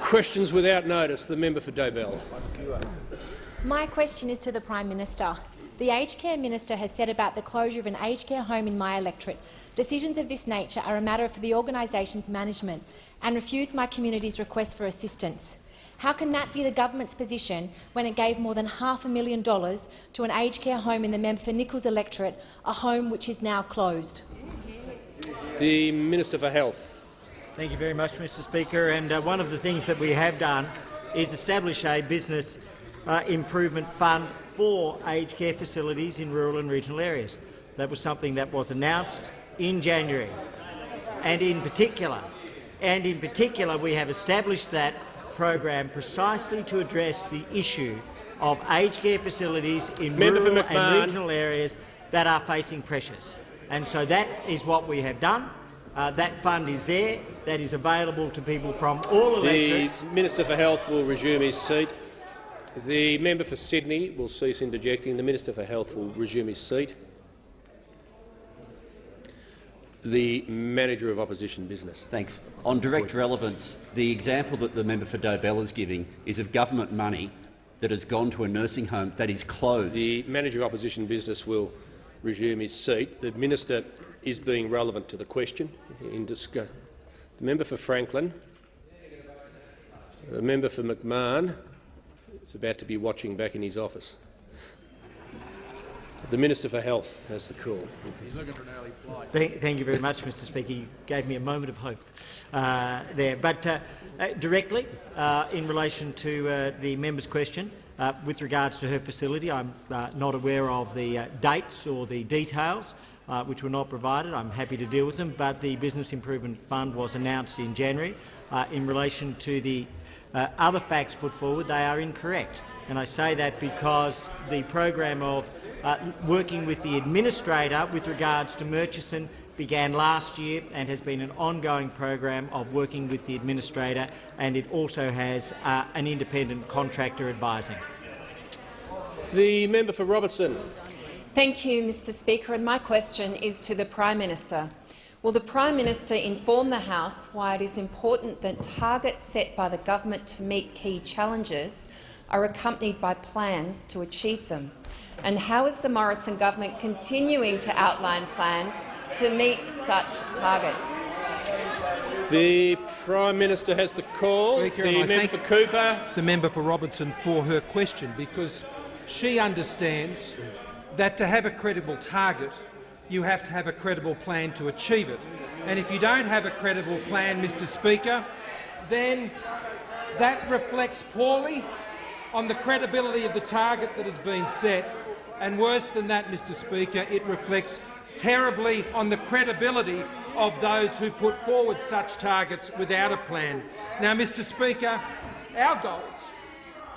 Questions without notice. The member for Dobell. My question is to the Prime Minister. The Aged Care Minister has said about the closure of an aged care home in my electorate, decisions of this nature are a matter for the organisation's management, and refused my community's request for assistance. How can that be the government's position when it gave more than $500,000 to an aged care home in the member for Nichols electorate, a home which is now closed? The Minister for Health. Thank you very much, Mr Speaker. And one of the things that we have done is establish a business improvement fund for aged care facilities in rural and regional areas. That was something that was announced in January, and in particular, we have established that program precisely to address the issue of aged care facilities in rural and regional areas that are facing pressures. And so that is what we have done. That fund is there. That is available to people from all electorates. The Minister for Health will resume his seat. The member for Sydney will cease interjecting. The Minister for Health will resume his seat. The Manager of Opposition Business. Thanks. On direct relevance, the example that the member for Dobell is giving is of government money that has gone to a nursing home that is closed. The Manager of Opposition Business will resume his seat. The Minister is being relevant to the question. The member for Franklin. The member for McMahon is about to be watching back in his office. The Minister for Health has the call. He's looking for an early flight. Thank you very much, Mr Speaker. You gave me a moment of hope there. But directly, in relation to the member's question, with regards to her facility, I'm not aware of the dates or the details which were not provided. I'm happy to deal with them, but the Business Improvement Fund was announced in January. In relation to the other facts put forward, they are incorrect. And I say that because the program of working with the administrator with regards to Murchison began last year and has been an ongoing program of working with the administrator, and it also has an independent contractor advising. The member for Robertson. Thank you, Mr Speaker, and my question is to the Prime Minister. Will the Prime Minister inform the House why it is important that targets set by the government to meet key challenges are accompanied by plans to achieve them? And how is the Morrison government continuing to outline plans to meet such targets? The Prime Minister has the call. Speaker, the member for Cooper. The member for Robertson for her question, because she understands that to have a credible target, you have to have a credible plan to achieve it. And if you don't have a credible plan, Mr Speaker, then that reflects poorly on the credibility of the target that has been set, and worse than that, Mr Speaker, it reflects terribly on the credibility of those who put forward such targets without a plan. Now, Mr Speaker, our goals,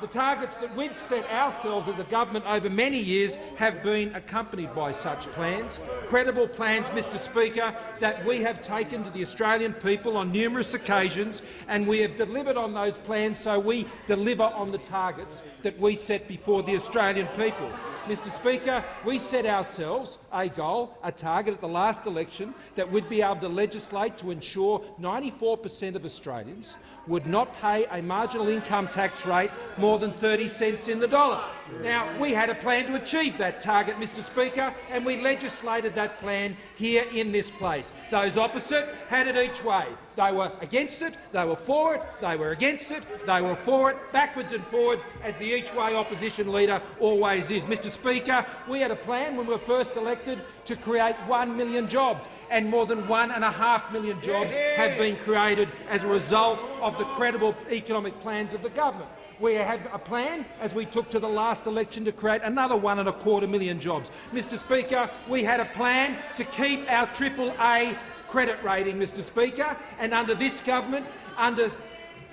the targets that we've set ourselves as a government over many years, have been accompanied by such plans, credible plans, Mr Speaker, that we have taken to the Australian people on numerous occasions, and we have delivered on those plans, so we deliver on the targets that we set before the Australian people. Mr Speaker, we set ourselves a goal, a target at the last election, that we'd be able to legislate to ensure 94% of Australians would not pay a marginal income tax rate more than 30 cents in the dollar. Now, we had a plan to achieve that target, Mr Speaker, and we legislated that plan here in this place. Those opposite had it each way. They were against it, they were for it, they were against it, they were for it, backwards and forwards, as the each-way opposition leader always is. Mr Speaker, we had a plan when we were first elected to create 1 million jobs, and more than 1.5 million jobs have been created as a result of the credible economic plans of the government. We have a plan, as we took to the last election, to create another 1.25 million jobs. Mr Speaker, we had a plan to keep our AAA credit rating, Mr Speaker, and under this government, under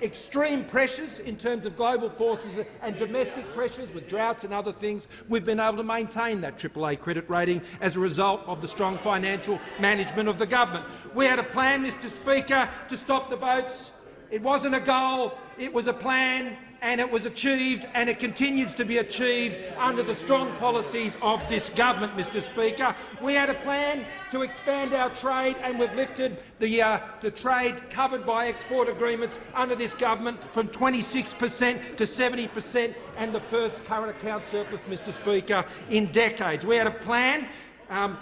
extreme pressures in terms of global forces and domestic pressures with droughts and other things, we've been able to maintain that AAA credit rating as a result of the strong financial management of the government. We had a plan, Mr Speaker, to stop the boats It wasn't a goal, it was a plan, and it was achieved, and it continues to be achieved under the strong policies of this government, Mr Speaker. We had a plan to expand our trade, and we've lifted the trade covered by export agreements under this government from 26% to 70%, and the first current account surplus, Mr Speaker, in decades. We had a plan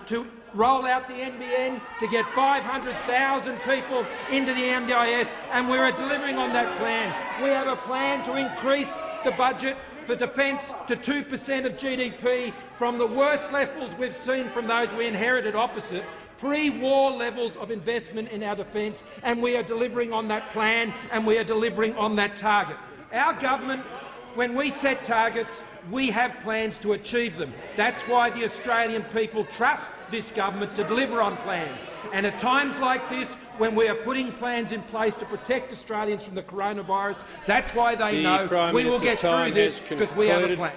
to roll out the NBN to get 500,000 people into the MDIS, and we are delivering on that plan. We have a plan to increase the budget for defence to 2% of GDP, from the worst levels we've seen from those we inherited opposite pre-war levels of investment in our defence, and we are delivering on that plan, and we are delivering on that target. Our government, when we set targets, we have plans to achieve them. That's why the Australian people trust this government to deliver on plans. And at times like this, when we are putting plans in place to protect Australians from the coronavirus, that's why they know we will get through this, because we have a plan.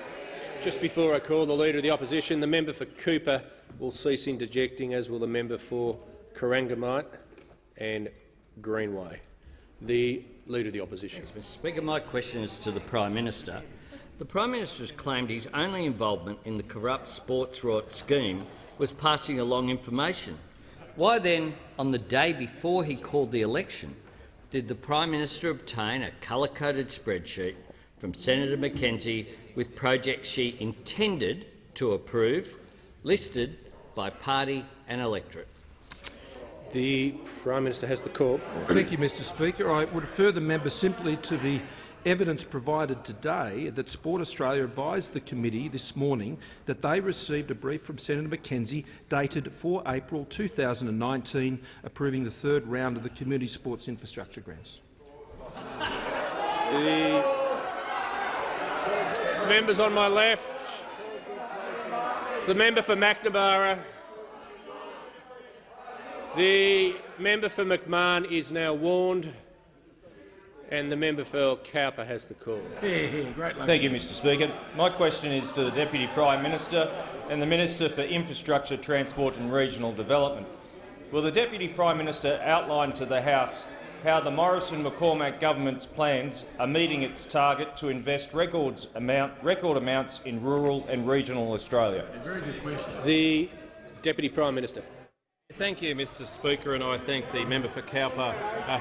Just before I call the Leader of the Opposition, the member for Cooper will cease interjecting, as will the member for Corangamite and Greenway. The Leader of the Opposition. Yes, Mr Speaker, my question is to the Prime Minister. The Prime Minister has claimed his only involvement in the corrupt sports rot scheme was passing along information. Why then, on the day before he called the election, did the Prime Minister obtain a colour-coded spreadsheet from Senator McKenzie with projects she intended to approve, listed by party and electorate? The Prime Minister has the call. Thank you, Mr Speaker. I would refer the member simply to the evidence provided today that Sport Australia advised the committee this morning that they received a brief from Senator McKenzie dated 4 April 2019 approving the third round of the community sports infrastructure grants. The members on my left, the member for McNamara. The member for McMahon is now warned, and the member for Cowper has the call. Thank you, Mr Speaker. My question is to the Deputy Prime Minister and the Minister for Infrastructure, Transport and Regional Development. Will the Deputy Prime Minister outline to the House how the Morrison-McCormack government's plans are meeting its target to invest record amounts in rural and regional Australia? Very good question. The Deputy Prime Minister. Thank you, Mr Speaker, and I thank the member for Cowper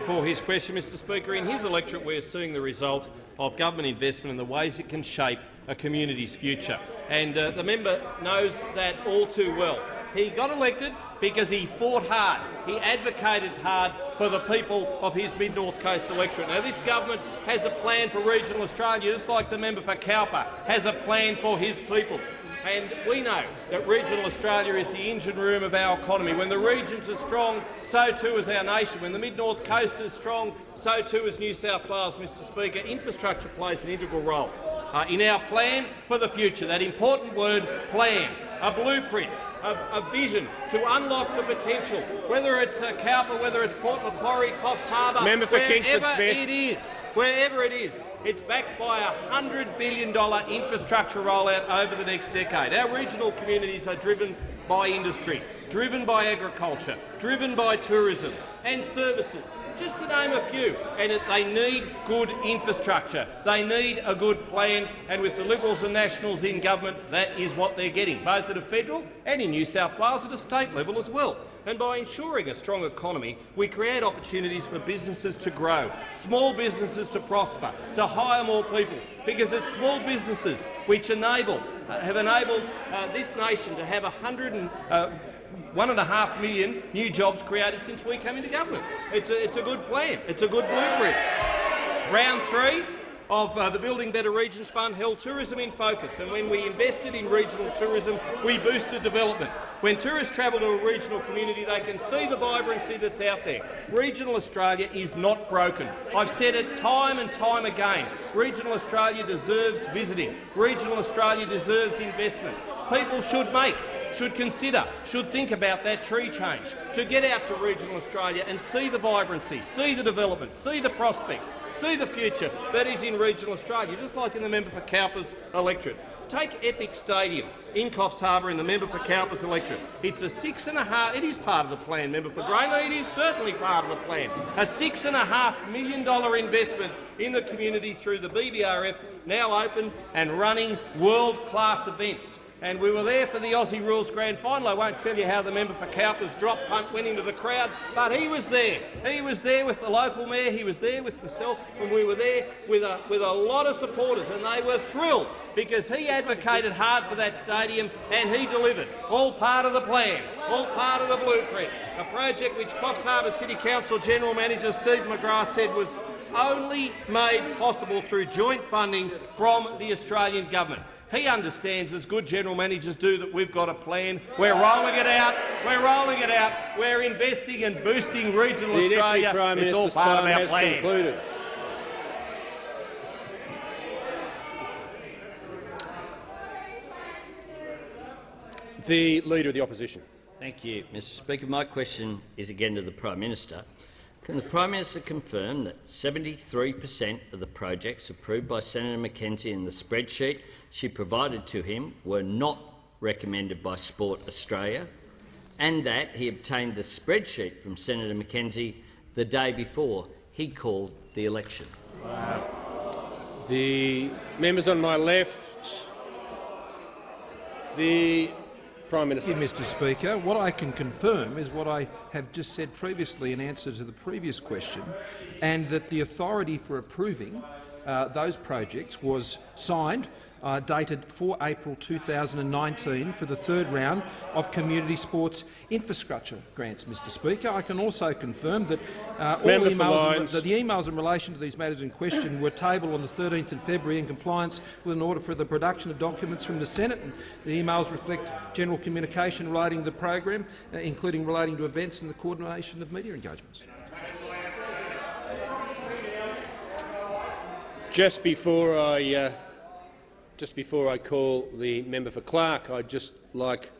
for his question. Mr Speaker, in his electorate we are seeing the result of government investment and the ways it can shape a community's future. And the member knows that all too well. He got elected because he fought hard. He advocated hard for the people of his Mid-North Coast electorate. Now, this government has a plan for regional Australia, just like the member for Cowper has a plan for his people. And we know that regional Australia is the engine room of our economy. When the regions are strong, so too is our nation. When the Mid-North Coast is strong, so too is New South Wales. Mr Speaker, infrastructure plays an integral role in our plan for the future. That important word, plan, a blueprint, a vision to unlock the potential, whether it's Cowper, whether it's Port Macquarie, Coffs Harbour, Member for Kingston Smith. Wherever it is, it's backed by a $100 billion infrastructure rollout over the next decade. Our regional communities are driven by industry, driven by agriculture, driven by tourism and services, just to name a few. And they need good infrastructure. They need a good plan, and with the Liberals and Nationals in government, that is what they're getting, both at a federal and in New South Wales at a state level as well. And by ensuring a strong economy, we create opportunities for businesses to grow, small businesses to prosper, to hire more people, because it's small businesses which have enabled this nation to have 1.5 million new jobs created since we came into government. It's a good plan. It's a good blueprint. Round 3 of the Building Better Regions Fund held tourism in focus, and when we invested in regional tourism, we boosted development. When tourists travel to a regional community, they can see the vibrancy that's out there. Regional Australia is not broken. I've said it time and time again. Regional Australia deserves visiting. Regional Australia deserves investment. People should consider, should think about that tree change, to get out to regional Australia and see the vibrancy, see the development, see the prospects, see the future that is in regional Australia, just like in the member for Cowper's electorate. Take Epic Stadium in Coffs Harbour in the member for Cowper's electorate. It's a $6.5. It is part of the plan, member for Greenway. It is certainly part of the plan. A $6.5 million investment in the community through the BVRF, now open and running world-class events. And we were there for the Aussie Rules Grand Final. I won't tell you how the member for Cowper's drop punt went into the crowd, but he was there. He was there with the local mayor. He was there with myself, and we were there with a lot of supporters, and they were thrilled because he advocated hard for that stadium and he delivered. All part of the plan, all part of the blueprint. A project which Coffs Harbour City Council General Manager Steve McGrath said was only made possible through joint funding from the Australian government. He understands, as good general managers do, that we've got a plan. We're rolling it out. We're rolling it out. We're investing and boosting regional Australia. It's all part of our plan. Concluded. The Leader of the Opposition. Thank you, Mr Speaker. My question is again to the Prime Minister. Can the Prime Minister confirm that 73% of the projects approved by Senator McKenzie in the spreadsheet she provided to him were not recommended by Sport Australia, and that he obtained the spreadsheet from Senator McKenzie the day before he called the election? The members on my left. The Prime Minister. Mr Speaker, what I can confirm is what I have just said previously in answer to the previous question, and that the authority for approving those projects was signed, dated 4 April 2019 for the third round of community sports infrastructure grants, Mr Speaker. I can also confirm that the emails in relation to these matters in question were tabled on the 13th of February in compliance with an order for the production of documents from the Senate. And the emails reflect general communication relating to the program, including relating to events and the coordination of media engagements. Just before I call the member for Clark, I'd just like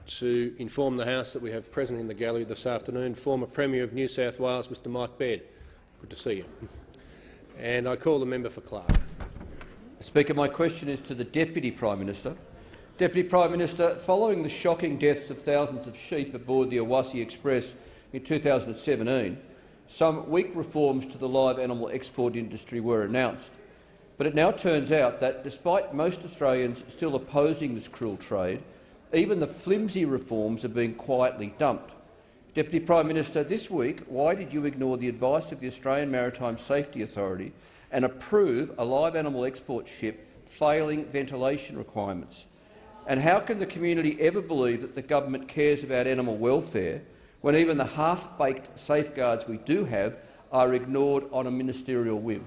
to inform the House that we have present in the gallery this afternoon former Premier of New South Wales, Mr Mike Baird. Good to see you. And I call the member for Clark. Speaker, my question is to the Deputy Prime Minister. Deputy Prime Minister, following the shocking deaths of thousands of sheep aboard the Awassi Express in 2017, some weak reforms to the live animal export industry were announced. But it now turns out that, despite most Australians still opposing this cruel trade, even the flimsy reforms are being quietly dumped. Deputy Prime Minister, this week, why did you ignore the advice of the Australian Maritime Safety Authority and approve a live animal export ship failing ventilation requirements? And how can the community ever believe that the government cares about animal welfare when even the half-baked safeguards we do have are ignored on a ministerial whim?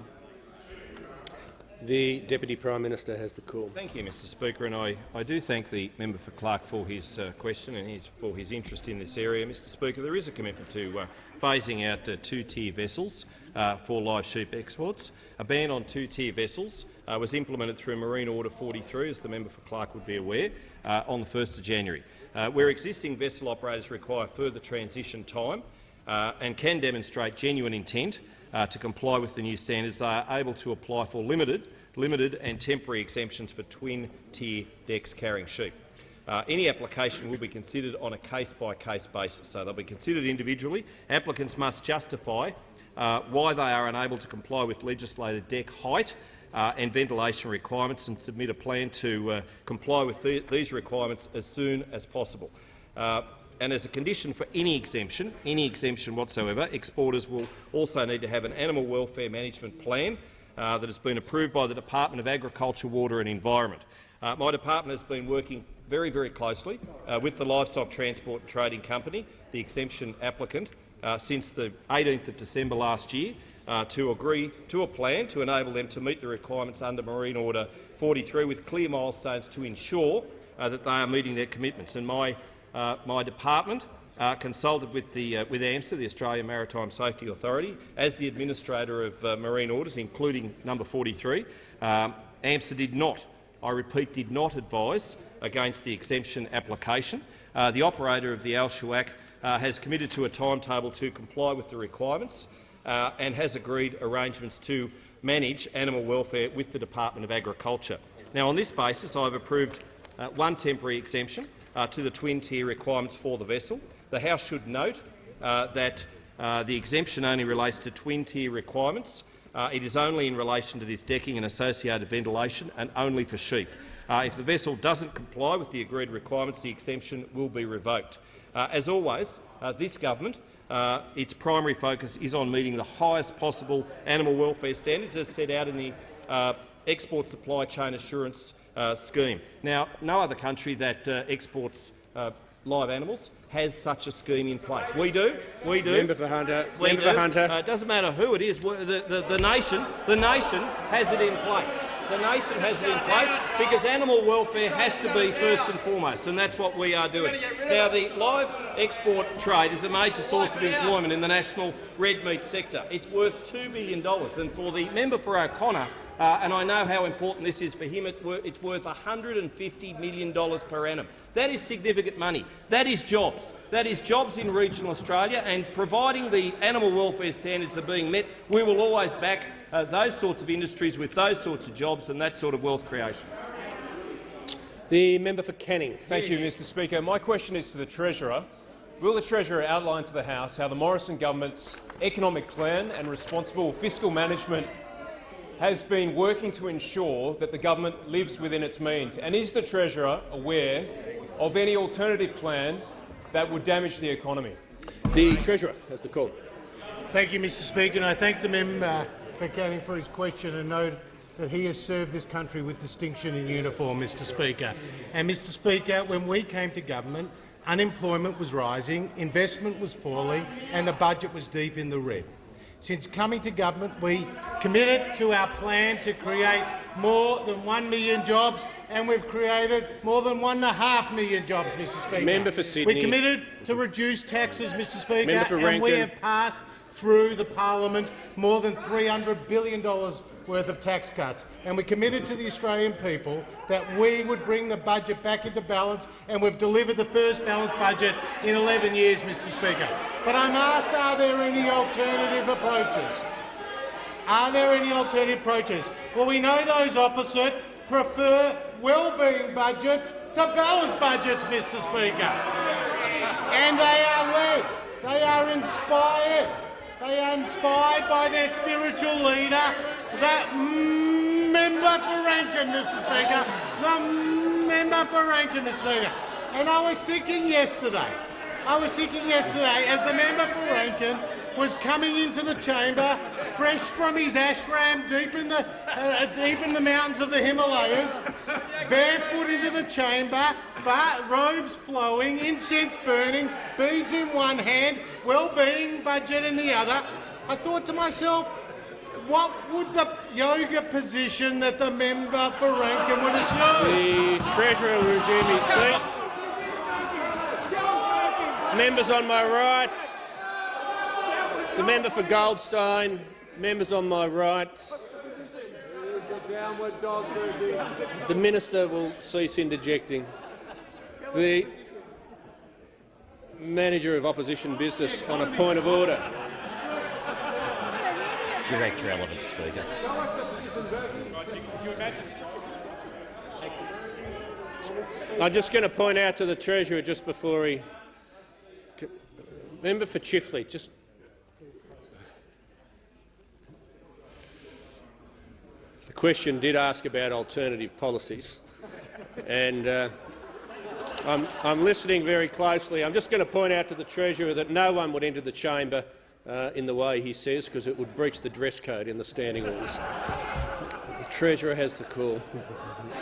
The Deputy Prime Minister has the call. Thank you, Mr Speaker, and I do thank the member for Clark for his question and for his interest in this area. Mr Speaker, there is a commitment to phasing out two-tier vessels for live sheep exports. A ban on two-tier vessels was implemented through Marine Order 43, as the member for Clark would be aware, on the 1st of January. Where existing vessel operators require further transition time and can demonstrate genuine intent to comply with the new standards, they are able to apply for limited and temporary exemptions for twin-tier decks carrying sheep. Any application will be considered on a case-by-case basis, so they'll be considered individually. Applicants must justify why they are unable to comply with legislated deck height and ventilation requirements and submit a plan to comply with these requirements as soon as possible. And as a condition for any exemption whatsoever, exporters will also need to have an animal welfare management plan that has been approved by the Department of Agriculture, Water and Environment. My department has been working very, very closely with the Livestock Transport and Trading Company, the exemption applicant, since the 18th of December last year to agree to a plan to enable them to meet the requirements under Marine Order 43 with clear milestones to ensure that they are meeting their commitments. And my department consulted with AMSA, the Australian Maritime Safety Authority, as the administrator of marine orders, including number 43. AMSA did not, I repeat, did not advise against the exemption application. The operator of the Al Shuak has committed to a timetable to comply with the requirements and has agreed arrangements to manage animal welfare with the Department of Agriculture. Now, on this basis, I have approved one temporary exemption to the twin-tier requirements for the vessel. The House should note that the exemption only relates to twin-tier requirements. It is only in relation to this decking and associated ventilation, and only for sheep. If the vessel doesn't comply with the agreed requirements, the exemption will be revoked. As always, this government, its primary focus is on meeting the highest possible animal welfare standards as set out in the Export Supply Chain Assurance Scheme. Now, no other country that exports live animals has such a scheme in place. We do. We do. Member for Hunter. We Member do. for Hunter. It doesn't matter who it is. The nation has it in place. The nation has it in place because animal welfare has to be first and foremost, and that's what we are doing. Now, the live export trade is a major source of employment in the national red meat sector. It's worth $2 billion, and for the member for O'Connor, and I know how important this is for him, it's worth $150 million per annum. That is significant money. That is jobs. That is jobs in regional Australia, and providing the animal welfare standards are being met, we will always back those sorts of industries with those sorts of jobs and that sort of wealth creation. The member for Canning. Thank you, Mr Speaker. My question is to the Treasurer. Will the Treasurer outline to the House how the Morrison government's economic plan and responsible fiscal management has been working to ensure that the government lives within its means? And is the Treasurer aware of any alternative plan that would damage the economy? The Treasurer has the call. Thank you, Mr Speaker, and I thank the member for Canning for his question and note that he has served this country with distinction in uniform, Mr Speaker. And, Mr Speaker, when we came to government, unemployment was rising, investment was falling and the budget was deep in the red. Since coming to government, we committed to our plan to create more than 1 million jobs, and we've created more than 1.5 million jobs, Mr Speaker. Member for Sydney. We committed to reduce taxes, Mr Speaker, Member for and we Rankin. have passed through the parliament more than $300 billion worth of tax cuts, and we committed to the Australian people that we would bring the budget back into balance, and we've delivered the first balanced budget in 11 years, Mr Speaker. But I'm asked, are there any alternative approaches? Are there any alternative approaches? Well, we know those opposite prefer well-being budgets to balanced budgets, Mr Speaker. And they are led, they are inspired. They are inspired by their spiritual leader, that member for Rankin, Mr Speaker. The member for Rankin, Mr Speaker. And I was thinking yesterday, as the member for Rankin was coming into the chamber, fresh from his ashram deep in the mountains of the Himalayas, barefoot into the chamber, robes flowing, incense burning, beads in one hand, well-being budget in the other, I thought to myself, what would the yoga position that the member for Rankin would assume? The Treasurer will resume his seat. Members on my right. The member for Goldstein. Members on my right. The minister will cease interjecting. The Manager of Opposition Business on a point of order. Direct relevance, Speaker. I'm just going to point out to the Treasurer just before he... Member for Chifley, just... The question did ask about alternative policies, and I'm listening very closely. I'm just going to point out to the Treasurer that no one would enter the chamber in the way he says, because it would breach the dress code in the standing orders. The Treasurer has the call.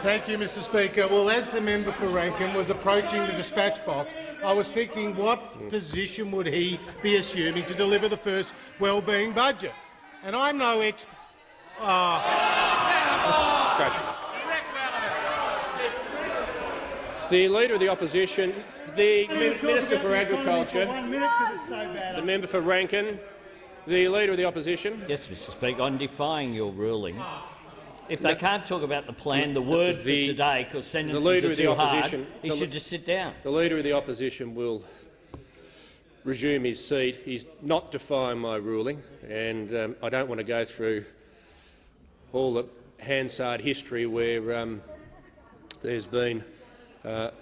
Thank you, Mr Speaker. Well, as the member for Rankin was approaching the dispatch box, I was thinking what position would he be assuming to deliver the first wellbeing budget? And I'm no expert. The Leader of the Opposition, the Minister for Agriculture, the member for Rankin, the Leader of the Opposition. Yes, Mr Speaker, I'm defying your ruling. If they can't talk about the plan, the word for today, because sentences are too hard, he should just sit down. The Leader of the Opposition will resume his seat. He's not defying my ruling, and I don't want to go through all the Hansard history where there's been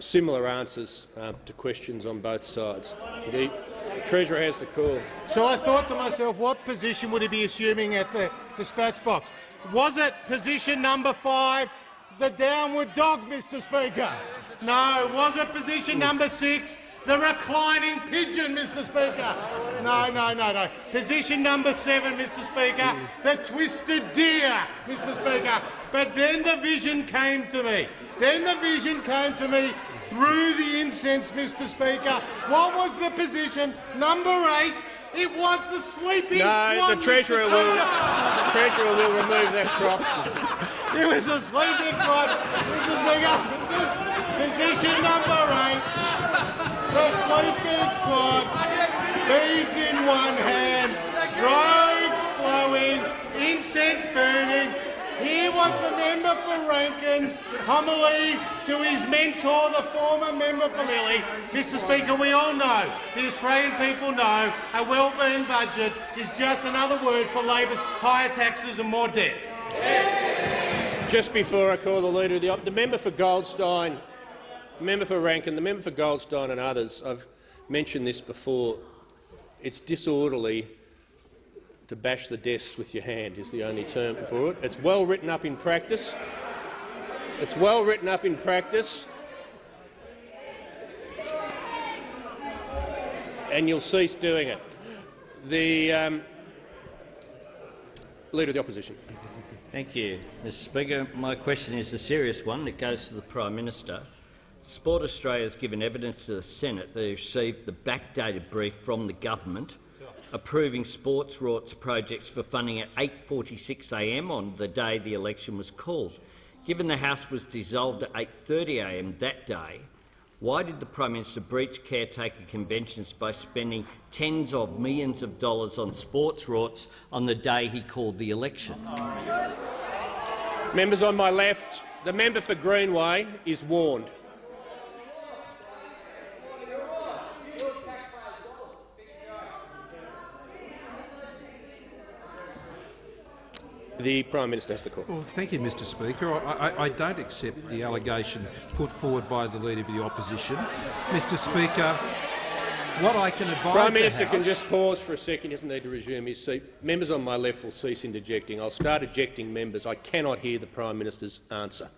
similar answers to questions on both sides. The Treasurer has the call. So I thought to myself, what position would he be assuming at the dispatch box? Was it position number 5, the downward dog, Mr Speaker? No. Was it position number 6, the reclining pigeon, Mr Speaker? No. Position number 7, Mr Speaker, the twisted deer, Mr Speaker. But then the vision came to me. Through the incense, Mr Speaker. What was the position? Number 8. It was the sleeping swan. No, the Treasurer will remove that prop. It was a sleeping swan, Mr Speaker. Position number 8. The sleeping swan. Beads in one hand, robes flowing, incense burning. Here was the member for Rankin's homily to his mentor, the former member for Lilly. Mr Speaker, we all know, the Australian people know, a wellbeing budget is just another word for Labor's higher taxes and more debt. Just before I call the Leader of the member for Goldstein, the member for Rankin, the member for Goldstein and others, I've mentioned this before, it's disorderly to bash the desks with your hand is the only term for it. It's well written up in practice. And you'll cease doing it. The Leader of the Opposition. Thank you, Mr Speaker. My question is a serious one. It goes to the Prime Minister. Sport Australia has given evidence to the Senate that it received the backdated brief from the government approving sports rorts projects for funding at 8:46 a.m. on the day the election was called. Given the House was dissolved at 8:30 a.m. that day, why did the Prime Minister breach caretaker conventions by spending tens of millions of dollars on sports rorts on the day he called the election? Members on my left, the member for Greenway is warned. The Prime Minister has the call. Well, thank you, Mr Speaker. I don't accept the allegation put forward by the Leader of the Opposition. Mr Speaker, what I can advise Prime Minister the House... can just pause for a second. He doesn't need to resume his seat. Members on my left will cease interjecting. I'll start ejecting members. I cannot hear the Prime Minister's answer.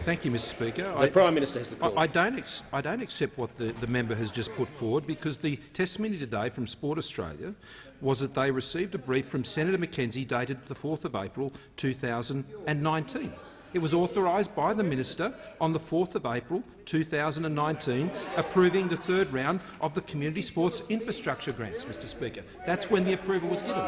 Thank you, Mr Speaker. The Prime Minister has the call. I don't accept what the member has just put forward, because the testimony today from Sport Australia was that they received a brief from Senator McKenzie dated the 4th of April 2019. It was authorised by the Minister on the 4th of April 2019, approving the third round of the community sports infrastructure grants, Mr Speaker. That's when the approval was given.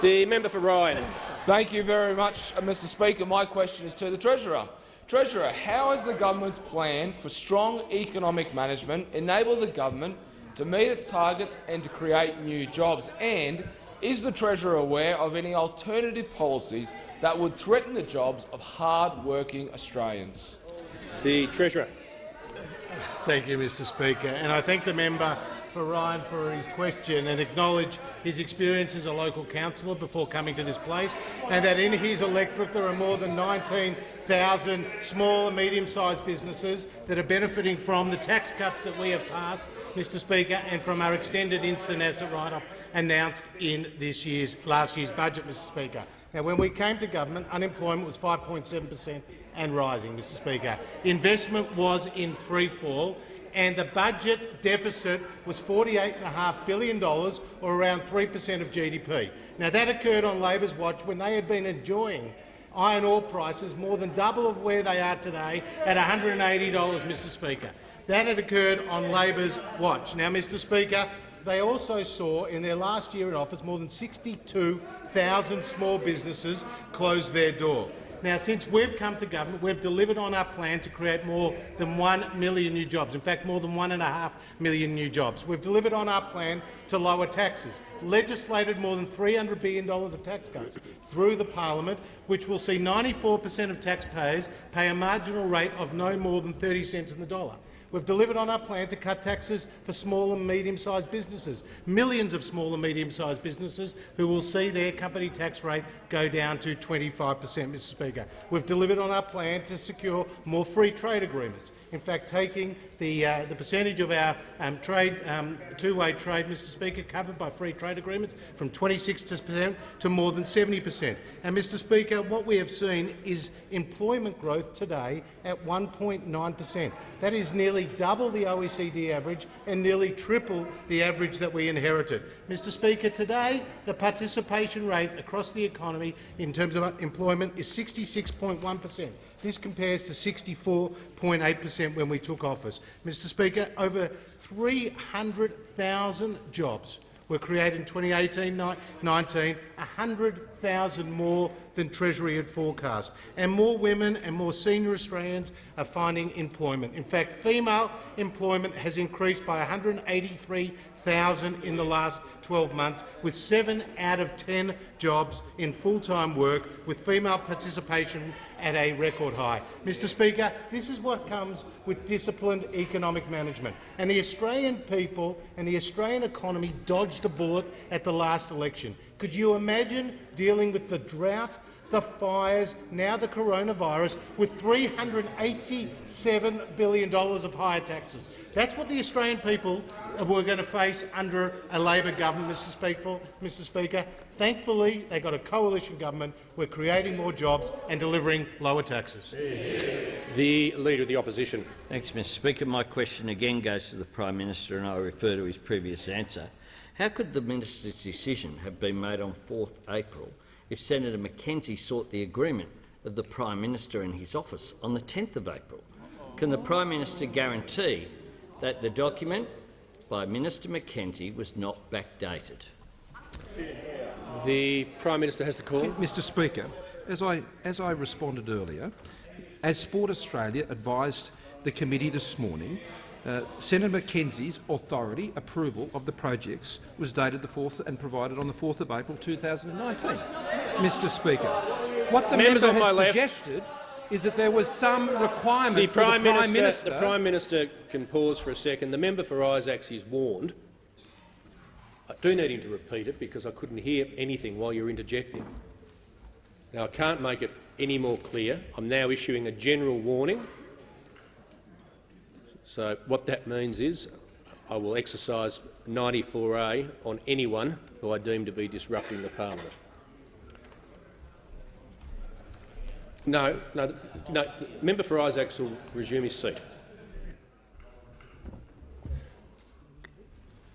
The member for Ryan. Thank you very much, Mr Speaker. My question is to the Treasurer. Treasurer, how has the government's plan for strong economic management enabled the government to meet its targets and to create new jobs? And is the Treasurer aware of any alternative policies that would threaten the jobs of hard-working Australians? The Treasurer. Thank you, Mr Speaker. And I thank the member for Ryan for his question and acknowledge his experience as a local councillor before coming to this place, and that in his electorate there are more than 19,000 small and medium-sized businesses that are benefiting from the tax cuts that we have passed, Mr Speaker, and from our extended instant asset write-off announced in last year's budget, Mr Speaker. Now, when we came to government, unemployment was 5.7% and rising, Mr Speaker. Investment was in free fall, and the budget deficit was $48.5 billion, or around 3% of GDP. Now, that occurred on Labor's watch when they had been enjoying iron ore prices more than double of where they are today at $180, Mr Speaker. That had occurred on Labor's watch. Now, Mr Speaker, they also saw in their last year in office more than 62,000 small businesses close their door. Now, since we've come to government, we've delivered on our plan to create more than 1 million new jobs, in fact more than 1.5 million new jobs. We've delivered on our plan to lower taxes, legislated more than $300 billion of tax cuts through the Parliament, which will see 94% of taxpayers pay a marginal rate of no more than 30 cents in the dollar. We've delivered on our plan to cut taxes for small and medium-sized businesses, millions of small and medium-sized businesses who will see their company tax rate go down to 25%, Mr Speaker. We've delivered on our plan to secure more free trade agreements. In fact, taking the percentage of our two-way trade, Mr Speaker, covered by free trade agreements from 26% to more than 70%. And, Mr Speaker, what we have seen is employment growth today at 1.9%. That is nearly double the OECD average and nearly triple the average that we inherited. Mr Speaker, today the participation rate across the economy in terms of employment is 66.1%. This compares to 64.8% when we took office. Mr Speaker, over 300,000 jobs were created in 2018-19, 100,000 more than Treasury had forecast. And more women and more senior Australians are finding employment. In fact, female employment has increased by 183,000 in the last 12 months, with 7 out of 10 jobs in full-time work, with female participation at a record high. Mr Speaker, this is what comes with disciplined economic management. And the Australian people and the Australian economy dodged a bullet at the last election. Could you imagine dealing with the drought, the fires, now the coronavirus, with $387 billion of higher taxes? That's what the Australian people were going to face under a Labor government, Mr Speaker. Thankfully, they got a coalition government. We're creating more jobs and delivering lower taxes. The Leader of the Opposition. Thanks, Mr Speaker. My question again goes to the Prime Minister, and I refer to his previous answer. How could the minister's decision have been made on 4th April if Senator McKenzie sought the agreement of the Prime Minister in his office on the 10th of April? Can the Prime Minister guarantee that the document by Minister McKenzie was not backdated? The Prime Minister has the call. Mr Speaker, as I responded earlier, as Sport Australia advised the committee this morning, Senator McKenzie's authority approval of the projects was dated the 4th and provided on the 4th of April 2019. Mr Speaker, what the member has suggested is that there was some requirement The Prime Minister. The Prime Minister can pause for a second. The member for Isaacs is warned. I do need him to repeat it because I couldn't hear anything while you're interjecting. Now, I can't make it any more clear. I'm now issuing a general warning. So what that means is I will exercise 94A on anyone who I deem to be disrupting the parliament. No. Member for Isaacs will resume his seat.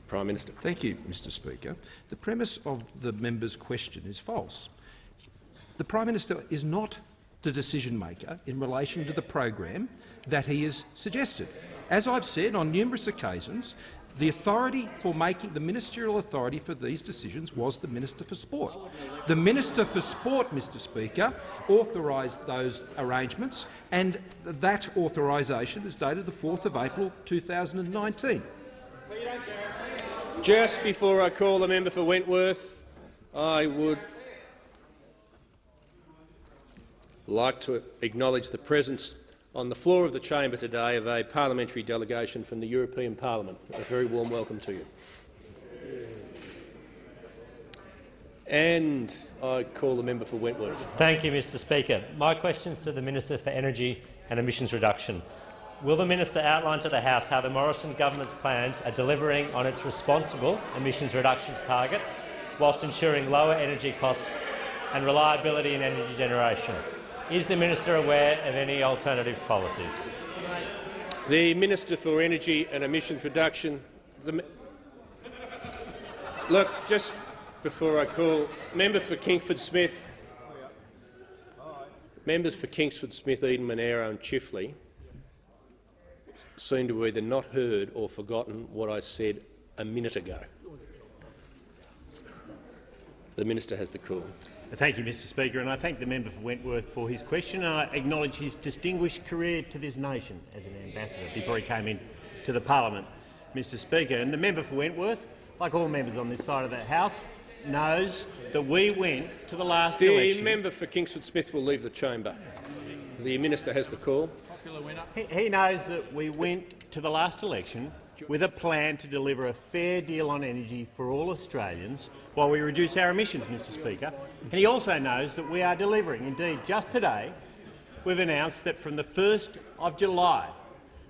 Prime Minister. Thank you, Mr Speaker. The premise of the member's question is false. The Prime Minister is not the decision-maker in relation to the program that he has suggested. As I've said on numerous occasions, the authority for making the ministerial authority for these decisions was the Minister for Sport. The Minister for Sport, Mr Speaker, authorised those arrangements, and that authorisation is dated the 4th of April 2019. Just before I call the member for Wentworth, I would like to acknowledge the presence on the floor of the chamber today of a parliamentary delegation from the European Parliament. A very warm welcome to you. And I call the member for Wentworth. Thank you, Mr Speaker. My question is to the Minister for Energy and Emissions Reduction. Will the minister outline to the House how the Morrison government's plans are delivering on its responsible emissions reductions target whilst ensuring lower energy costs and reliability in energy generation? Is the minister aware of any alternative policies? The Minister for Energy and Emissions Reduction. Look, just before I call, member for Kingsford Smith, members for Kingsford Smith, Eden Monaro and Chifley seem to have either not heard or forgotten what I said a minute ago. The minister has the call. Thank you, Mr Speaker, and I thank the member for Wentworth for his question, and I acknowledge his distinguished career to this nation as an ambassador before he came into the parliament, Mr Speaker. And the member for Wentworth, like all members on this side of the House, knows that we went to the last election. The member for Kingsford Smith will leave the chamber. The minister has the call. He knows that we went to the last election with a plan to deliver a fair deal on energy for all Australians while we reduce our emissions, Mr Speaker. And he also knows that we are delivering. Indeed, just today we've announced that from the 1st of July,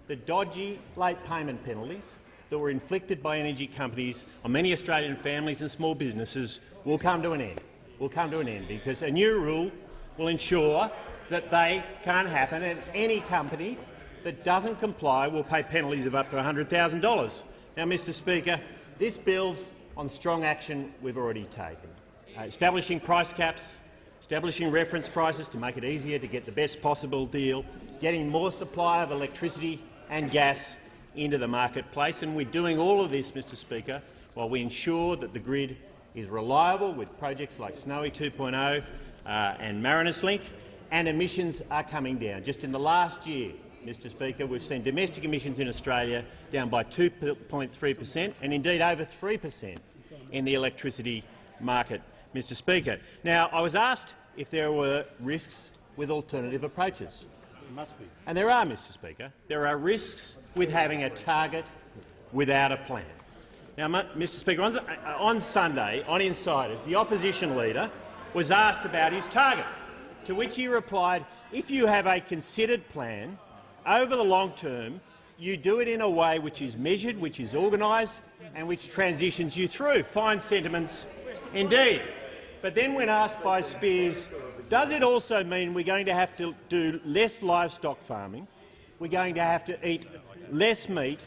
the dodgy late payment penalties that were inflicted by energy companies on many Australian families and small businesses will come to an end. Will come to an end because a new rule will ensure that they can't happen, and any company that doesn't comply will pay penalties of up to $100,000. Now, Mr Speaker, this builds on strong action we've already taken, establishing price caps, establishing reference prices to make it easier to get the best possible deal, getting more supply of electricity and gas into the marketplace, and we're doing all of this, Mr Speaker, while we ensure that the grid is reliable with projects like Snowy 2.0 and Mariners Link, and emissions are coming down. Just in the last year, Mr Speaker, we've seen domestic emissions in Australia down by 2.3% and indeed over 3% in the electricity market, Mr Speaker. Now, I was asked if there were risks with alternative approaches. There must be. And there are, Mr Speaker. There are risks with having a target without a plan. Now, Mr Speaker, on Sunday, on Insiders, the opposition leader was asked about his target, to which he replied, if you have a considered plan, over the long term, you do it in a way which is measured, which is organised and which transitions you through. Fine sentiments indeed. But then when asked by Spears, does it also mean we're going to have to do less livestock farming, we're going to have to eat less meat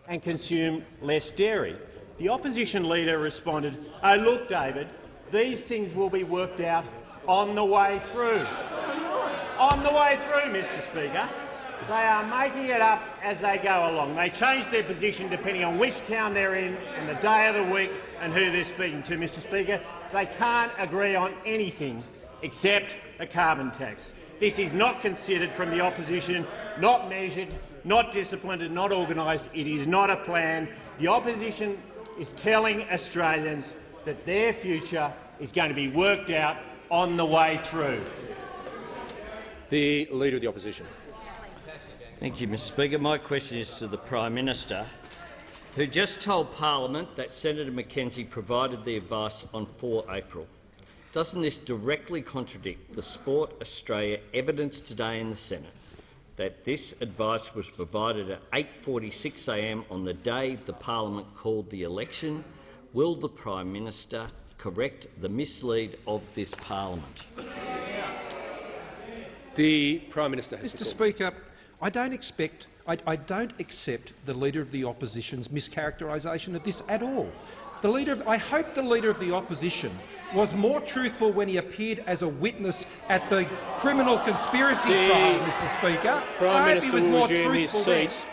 and consume less dairy? The opposition leader responded, oh, look, David, these things will be worked out on the way through. On the way through, Mr Speaker. They are making it up as they go along. They change their position depending on which town they're in and the day of the week and who they're speaking to, Mr Speaker. They can't agree on anything except a carbon tax. This is not considered from the opposition, not measured, not disciplined and not organised. It is not a plan. The opposition is telling Australians that their future is going to be worked out on the way through. The Leader of the Opposition. Thank you, Mr Speaker. My question is to the Prime Minister, who just told Parliament that Senator McKenzie provided the advice on 4 April. Doesn't this directly contradict the Sport Australia evidence today in the Senate that this advice was provided at 8:46 a.m. on the day the Parliament called the election? Will the Prime Minister correct the mislead of this Parliament? The Prime Minister has Mr Speaker, I don't accept the Leader of the Opposition's mischaracterisation of this at all. I hope the Leader of the Opposition was more truthful when he appeared as a witness at the criminal conspiracy trial, Mr Speaker. Prime Minister will resume his seat.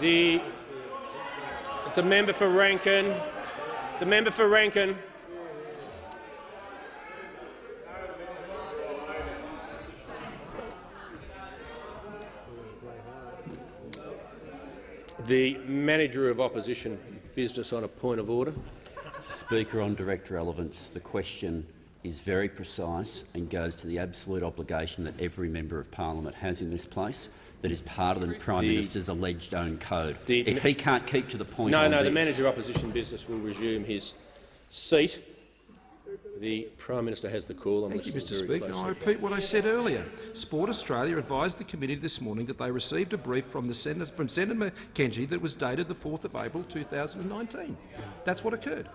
The member for Rankin. The member for Rankin. The Manager of Opposition Business on a point of order. Speaker, on direct relevance, the question is very precise and goes to the absolute obligation that every member of parliament has in this place, that is part of the Prime Minister's alleged own code. If he can't keep to the point the Manager of Opposition Business will resume his seat. The Prime Minister has the call. Thank you, Mr Speaker. I repeat what I said earlier. Sport Australia advised the committee this morning that they received a brief from Senator McKenzie that was dated the 4th of April 2019. That's what occurred.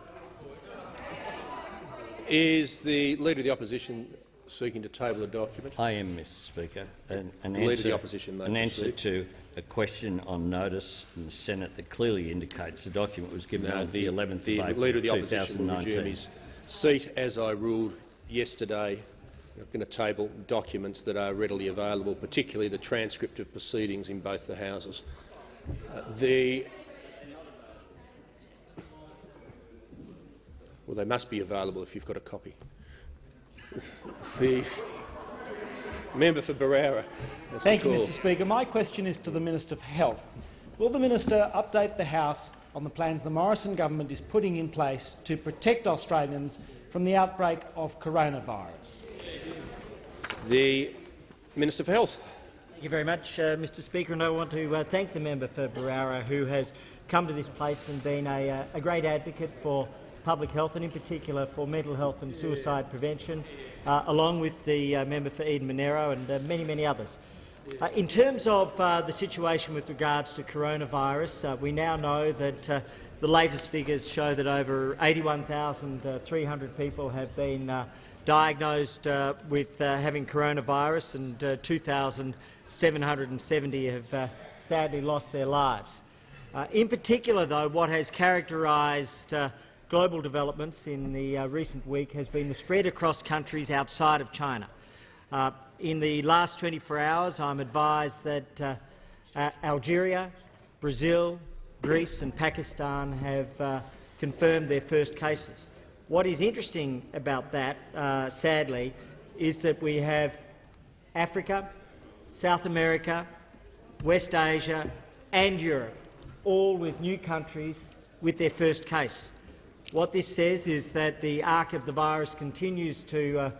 Is the Leader of the Opposition seeking to table a document? I am, Mr Speaker. An Leader of the Opposition, an answer to a question on notice in the Senate that clearly indicates the document was given on the 11th of April 2019. The Leader of the Opposition will resume his seat as I ruled yesterday. I'm going to table documents that are readily available, particularly the transcript of proceedings in both the houses. Well, they must be available if you've got a copy. The member for Barrera. Thank you, Mr Speaker. My question is to the Minister for Health. Will the Minister update the House on the plans the Morrison government is putting in place to protect Australians from the outbreak of coronavirus? The Minister for Health. Thank you very much, Mr Speaker, and I want to thank the member for Barara, who has come to this place and been a great advocate for public health and in particular for mental health and suicide prevention, along with the member for Eden Monero and many, many others. In terms of the situation with regards to coronavirus, we now know that the latest figures show that over 81,300 people have been diagnosed with having coronavirus, and 2,770 have sadly lost their lives. In particular, though, what has characterised global developments in the recent week has been the spread across countries outside of China. In the last 24 hours, I'm advised that Algeria, Brazil, Greece and Pakistan have confirmed their first cases. What is interesting about that, sadly, is that we have Africa, South America, West Asia and Europe, all with new countries with their first case. What this says is that the arc of the virus continues to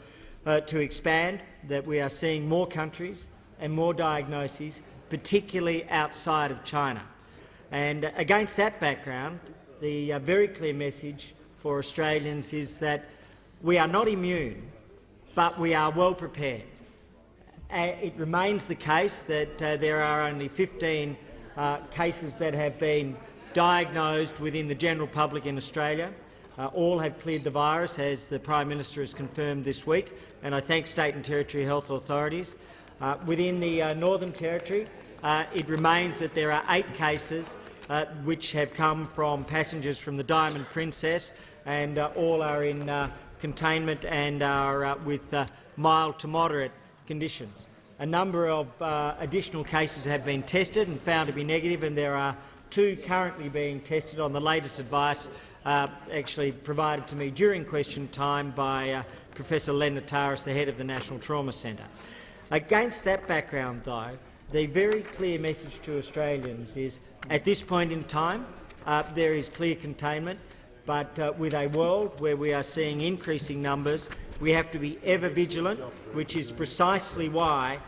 expand, that we are seeing more countries and more diagnoses, particularly outside of China. And against that background, the very clear message for Australians is that we are not immune, but we are well prepared. It remains the case that there are only 15 cases that have been diagnosed within the general public in Australia. All have cleared the virus, as the Prime Minister has confirmed this week, and I thank state and territory health authorities. Within the Northern Territory, it remains that there are 8 cases which have come from passengers from the Diamond Princess, and all are in containment and are with mild to moderate conditions. A number of additional cases have been tested and found to be negative, and there are 2 currently being tested on the latest advice actually provided to me during question time by Professor Len Nataris, the head of the National Trauma Centre. Against that background, though, the very clear message to Australians is, at this point in time, there is clear containment, but with a world where we are seeing increasing numbers, we have to be ever vigilant, which is precisely why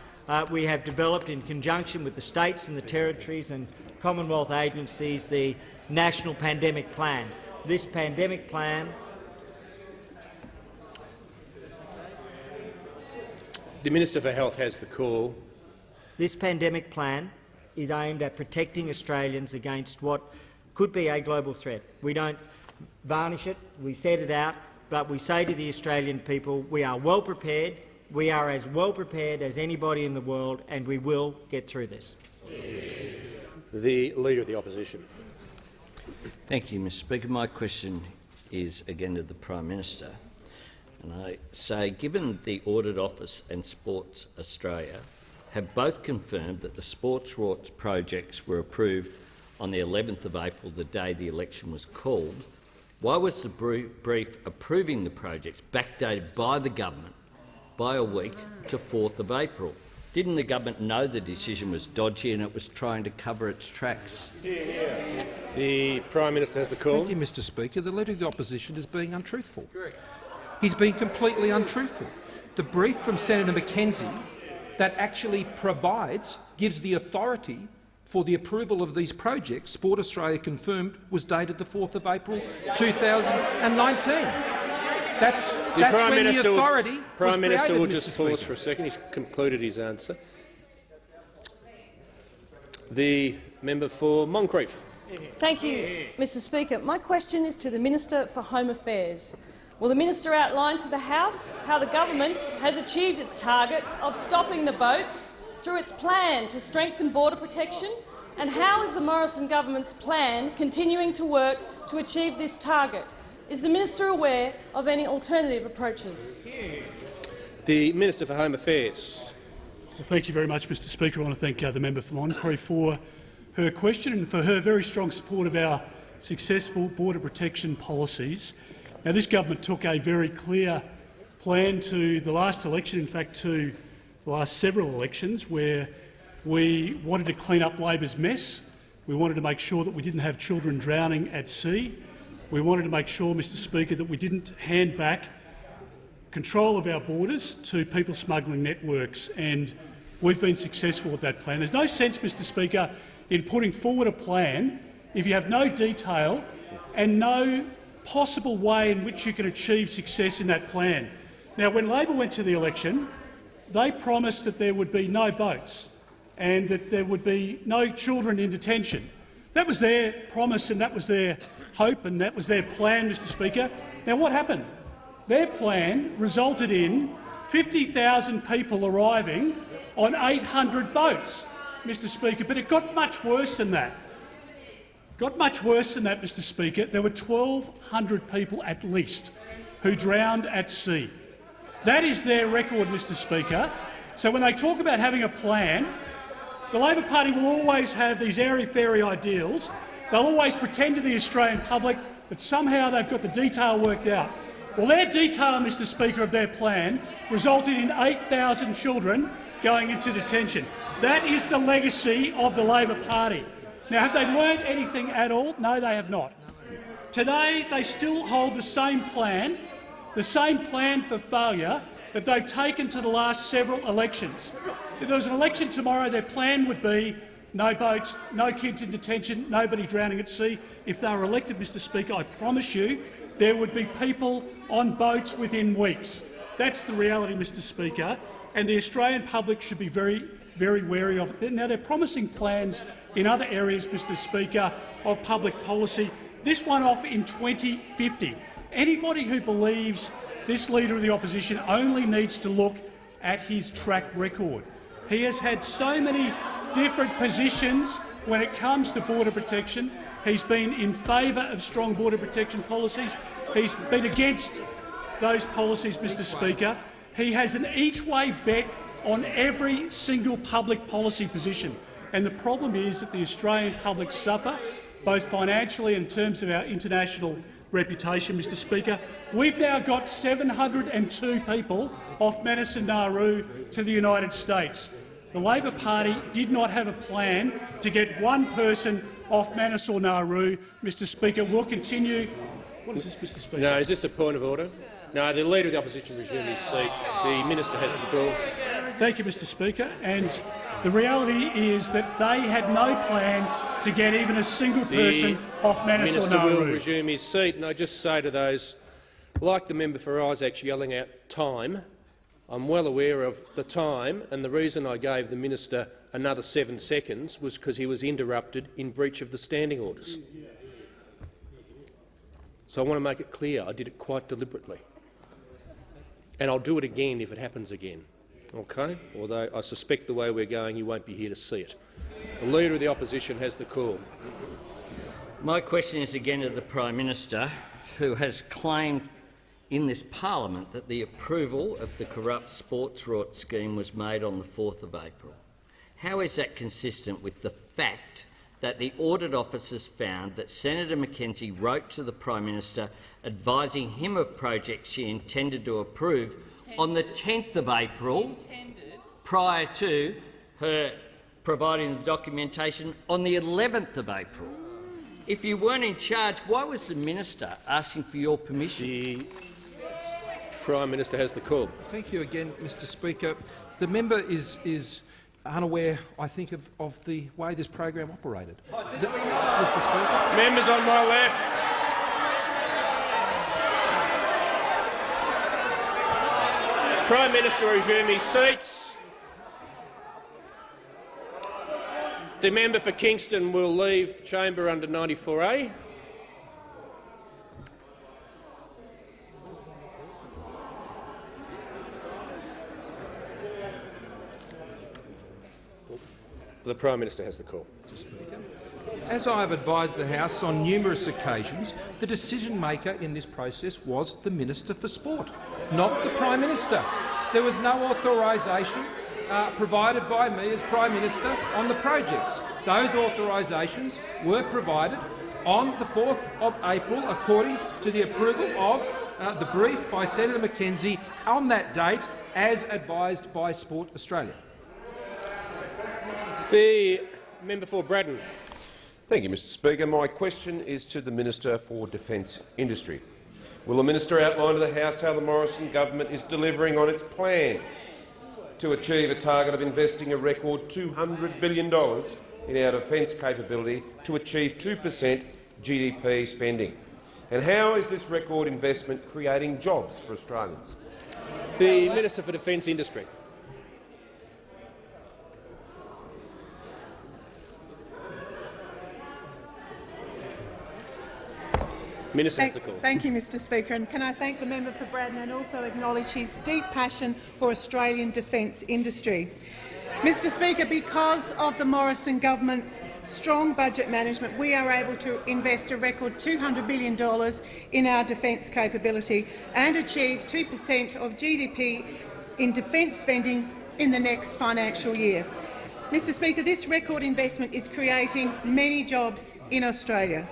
we have developed, in conjunction with the states and the territories and Commonwealth agencies, the National Pandemic Plan. This pandemic plan— The Minister for Health has the call. This pandemic plan is aimed at protecting Australians against what could be a global threat. We don't varnish it, we set it out, but we say to the Australian people, we are well prepared, we are as well prepared as anybody in the world, and we will get through this. The Leader of the Opposition. Thank you, Mr Speaker. My question is again to the Prime Minister. And I say, given the Audit Office and Sports Australia have both confirmed that the sports rorts projects were approved on the 11th of April, the day the election was called, why was the brief approving the projects backdated by the government by a week to 4th of April? Didn't the government know the decision was dodgy and it was trying to cover its tracks? The Prime Minister has the call. Thank you, Mr Speaker. The Leader of the Opposition is being untruthful. He's been completely untruthful. The brief from Senator McKenzie that actually gives the authority for the approval of these projects, Sport Australia confirmed, was dated the 4th of April 2019. That's when the authority Prime Minister created, will Mr. just pause Speaker. for a second. He's concluded his answer. The member for Moncrieff. Thank you, Mr Speaker. My question is to the Minister for Home Affairs. Will the minister outline to the House how the government has achieved its target of stopping the boats through its plan to strengthen border protection, and how is the Morrison government's plan continuing to work to achieve this target? Is the minister aware of any alternative approaches? The Minister for Home Affairs. Well, thank you very much, Mr Speaker. I want to thank the member for Moncrieff for her question and for her very strong support of our successful border protection policies. Now, this government took a very clear plan to the last election, in fact to the last several elections, where we wanted to clean up Labor's mess. We wanted to make sure that we didn't have children drowning at sea. We wanted to make sure, Mr Speaker, that we didn't hand back control of our borders to people smuggling networks. And we've been successful at that plan. There's no sense, Mr Speaker, in putting forward a plan if you have no detail and no possible way in which you can achieve success in that plan. Now, when Labor went to the election, they promised that there would be no boats and that there would be no children in detention. That was their promise and that was their hope and that was their plan, Mr Speaker. Now, what happened? Their plan resulted in 50,000 people arriving on 800 boats, Mr Speaker, but it got much worse than that. Mr Speaker. There were 1,200 people at least who drowned at sea. That is their record, Mr Speaker. So when they talk about having a plan, the Labor Party will always have these airy-fairy ideals. They'll always pretend to the Australian public that somehow they've got the detail worked out. Well, their detail, Mr Speaker, of their plan resulted in 8,000 children going into detention. That is the legacy of the Labor Party. Now, have they learned anything at all? No, they have not. Today, they still hold the same plan for failure that they've taken to the last several elections. If there was an election tomorrow, their plan would be no boats, no kids in detention, nobody drowning at sea. If they were elected, Mr Speaker, I promise you there would be people on boats within weeks. That's the reality, Mr Speaker, and the Australian public should be very, very wary of it. Now, they're promising plans in other areas, Mr Speaker, of public policy. This one off in 2050. Anybody who believes this Leader of the Opposition only needs to look at his track record. He has had so many different positions when it comes to border protection. He's been in favour of strong border protection policies. He's been against those policies, Mr Speaker. He has an each-way bet on every single public policy position. And the problem is that the Australian public suffer, both financially and in terms of our international reputation, Mr Speaker. We've now got 702 people off Manus and Nauru to the United States. The Labor Party did not have a plan to get one person off Manus or Nauru. Mr Speaker, we'll continue. What is this, Mr Speaker? No, is this a point of order? No, the Leader of the Opposition resumed his seat. The Minister has the floor. Thank you, Mr Speaker. And the reality is that they had no plan to get even a single person off Manus or Nauru. The Minister will resume his seat, and I just say to those, like the member for Isaacs yelling out time, I'm well aware of the time, and the reason I gave the Minister another 7 seconds was because he was interrupted in breach of the standing orders. So I want to make it clear I did it quite deliberately. And I'll do it again if it happens again. Okay? Although I suspect the way we're going, you won't be here to see it. The Leader of the Opposition has the call. My question is again to the Prime Minister, who has claimed in this parliament that the approval of the corrupt sports rort scheme was made on the 4th of April. How is that consistent with the fact that the audit officers found that Senator McKenzie wrote to the Prime Minister advising him of projects she intended to approve on the 10th of April, prior to her providing the documentation on the 11th of April? If you weren't in charge, why was the Minister asking for your permission? The Prime Minister has the call. Thank you again, Mr Speaker. The member is unaware, I think, of the way this program operated. Mr Speaker. Members on my left. Prime Minister resume his seats. The member for Kingston will leave the chamber under 94A. The Prime Minister has the call. As I have advised the House on numerous occasions, the decision-maker in this process was the Minister for Sport, not the Prime Minister. There was no authorisation provided by me as Prime Minister on the projects. Those authorisations were provided on the 4th of April according to the approval of the brief by Senator McKenzie on that date as advised by Sport Australia. The member for Braddon. Thank you, Mr Speaker. My question is to the Minister for Defence Industry. Will the Minister outline to the House how the Morrison government is delivering on its plan to achieve a target of investing a record $200 billion in our defence capability to achieve 2% GDP spending? And how is this record investment creating jobs for Australians? The Minister for Defence Industry. Minister has the call. Thank you, Mr Speaker. And can I thank the member for Braddon and also acknowledge his deep passion for Australian defence industry. Mr Speaker, because of the Morrison government's strong budget management, we are able to invest a record $200 billion in our defence capability and achieve 2% of GDP in defence spending in the next financial year. Mr Speaker, this record investment is creating many jobs in Australia.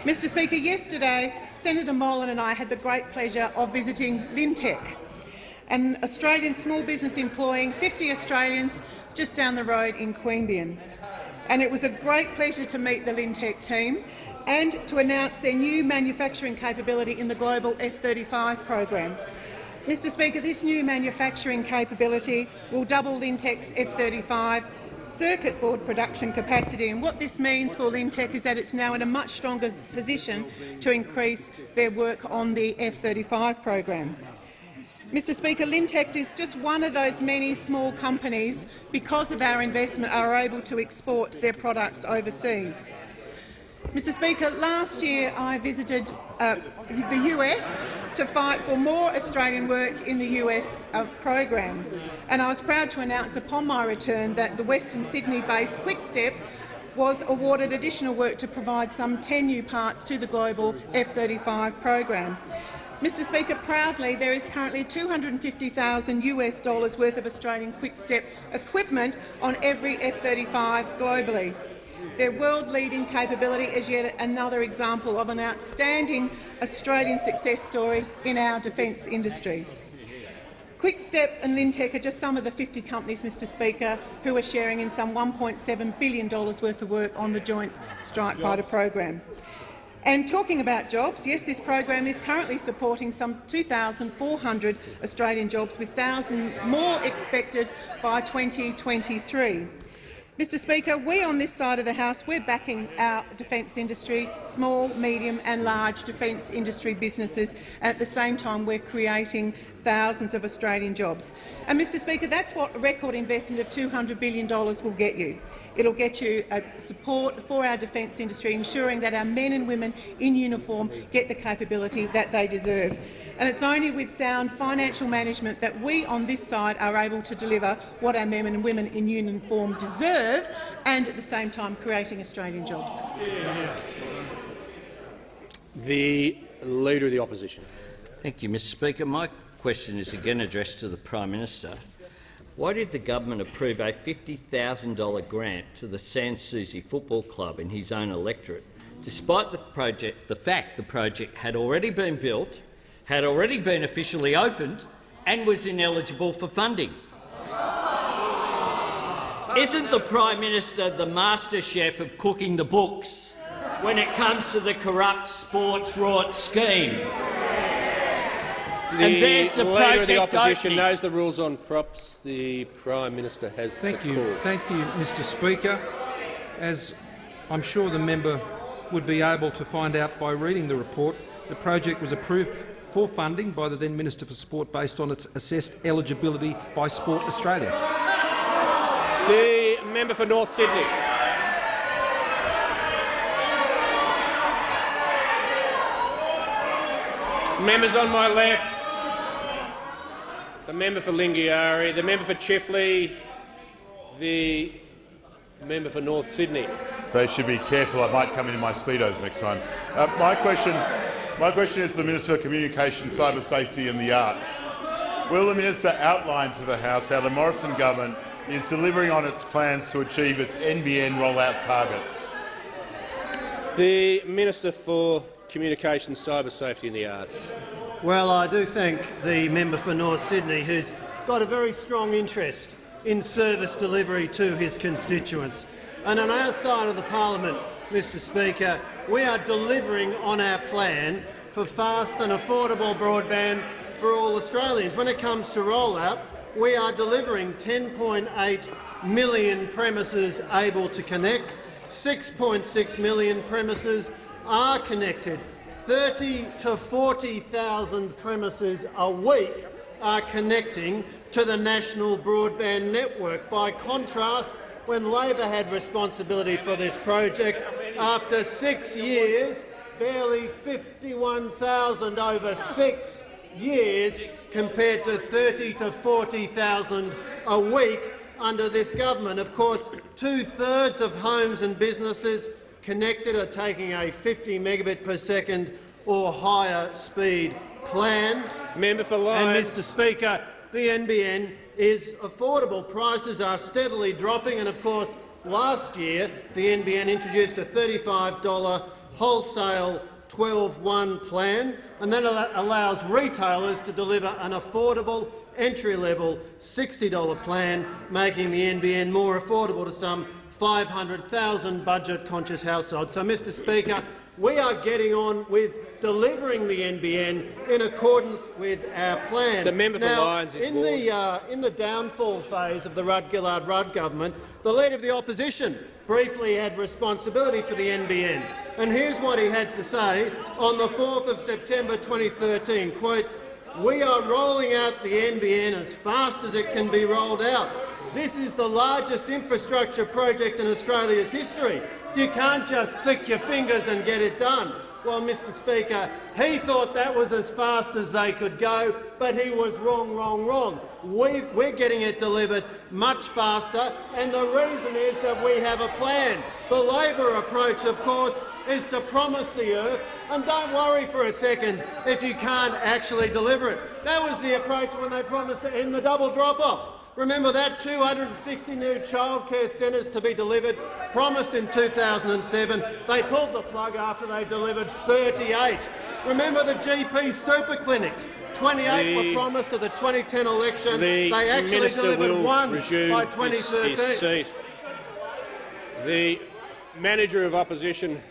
Mr Speaker, yesterday Senator Molan and I had the great pleasure of visiting Lintec, an Australian small business employing 50 Australians just down the road in Queanbeyan. And it was a great pleasure to meet the Lintec team and to announce their new manufacturing capability in the global F-35 program. Mr Speaker, this new manufacturing capability will double Lintec's F-35 circuit board production capacity, and what this means for Lintec is that it's now in a much stronger position to increase their work on the F-35 program. Mr Speaker, Lintec is just one of those many small companies, because of our investment, are able to export their products overseas. Mr Speaker, last year I visited the US to fight for more Australian work in the US program, and I was proud to announce upon my return that the Western Sydney-based Quickstep was awarded additional work to provide some 10 new parts to the global F-35 program. Mr Speaker, proudly there is currently $250,000 worth of Australian Quickstep equipment on every F-35 globally. Their world-leading capability is yet another example of an outstanding Australian success story in our defence industry. Quickstep and Lintec are just some of the 50 companies, Mr Speaker, who are sharing in some $1.7 billion worth of work on the Joint Strike Fighter program. And talking about jobs, yes, this program is currently supporting some 2,400 Australian jobs, with thousands more expected by 2023. Mr Speaker, we on this side of the House, we're backing our defence industry, small, medium and large defence industry businesses, and at the same time we're creating thousands of Australian jobs. And Mr Speaker, that's what a record investment of $200 billion will get you. It will get you support for our defence industry, ensuring that our men and women in uniform get the capability that they deserve. And it's only with sound financial management that we on this side are able to deliver what our men and women in uniform deserve, and at the same time creating Australian jobs. The Leader of the Opposition. Thank you, Mr Speaker. My question is again addressed to the Prime Minister. Why did the government approve a $50,000 grant to the Sans Souci Football Club in his own electorate, despite the fact the project had already been built, had already been officially opened and was ineligible for funding? Isn't the Prime Minister the master chef of cooking the books when it comes to the corrupt sports rort scheme? The Leader of the Opposition knows the rules on props. The Prime Minister has the call. Thank you, Mr Speaker. As I'm sure the member would be able to find out by reading the report, the project was approved for funding by the then Minister for Sport based on its assessed eligibility by Sport Australia. The member for North Sydney. Members on my left. The member for Lingiari, the member for Chifley, the member for North Sydney. They should be careful. I might come in my Speedos next time. My question is to the Minister for Communication, Cyber Safety and the Arts. Will the Minister outline to the House how the Morrison government is delivering on its plans to achieve its NBN rollout targets? The Minister for Communication, Cyber Safety and the Arts. Well, I do thank the member for North Sydney, who's got a very strong interest in service delivery to his constituents. And on our side of the parliament, Mr Speaker, we are delivering on our plan for fast and affordable broadband for all Australians. When it comes to rollout, we are delivering 10.8 million premises able to connect, 6.6 million premises are connected, 30,000 to 40,000 premises a week are connecting to the national broadband network. By contrast, when Labor had responsibility for this project, after 6 years, barely 51,000 over 6 years, compared to 30,000 to 40,000 a week under this government. Of course, 2/3 of homes and businesses connected are taking a 50 megabit per second or higher speed plan. Member for Lyons. And, Mr Speaker, the NBN is affordable. Prices are steadily dropping, and of course, last year the NBN introduced a $35 wholesale 12/1 plan, and that allows retailers to deliver an affordable entry-level $60 plan, making the NBN more affordable to some 500,000 budget-conscious households. So, Mr Speaker, we are getting on with delivering the NBN in accordance with our plan. The member for Lyons is in the downfall phase of the Rudd-Gillard-Rudd government, the Leader of the Opposition briefly had responsibility for the NBN. And here's what he had to say on the 4th of September 2013, quotes, "We are rolling out the NBN as fast as it can be rolled out. This is the largest infrastructure project in Australia's history. You can't just click your fingers and get it done." Well, Mr Speaker, he thought that was as fast as they could go, but he was wrong, wrong, wrong. We're getting it delivered much faster, and the reason is that we have a plan. The Labor approach, of course, is to promise the earth, and don't worry for a second if you can't actually deliver it. That was the approach when they promised to end the double drop-off. Remember that? 260 new childcare centres to be delivered, promised in 2007. They pulled the plug after they delivered 38. Remember the GP super clinics? 28 were promised at the 2010 election. They actually delivered 1 by 2013. His seat. The Manager of Opposition.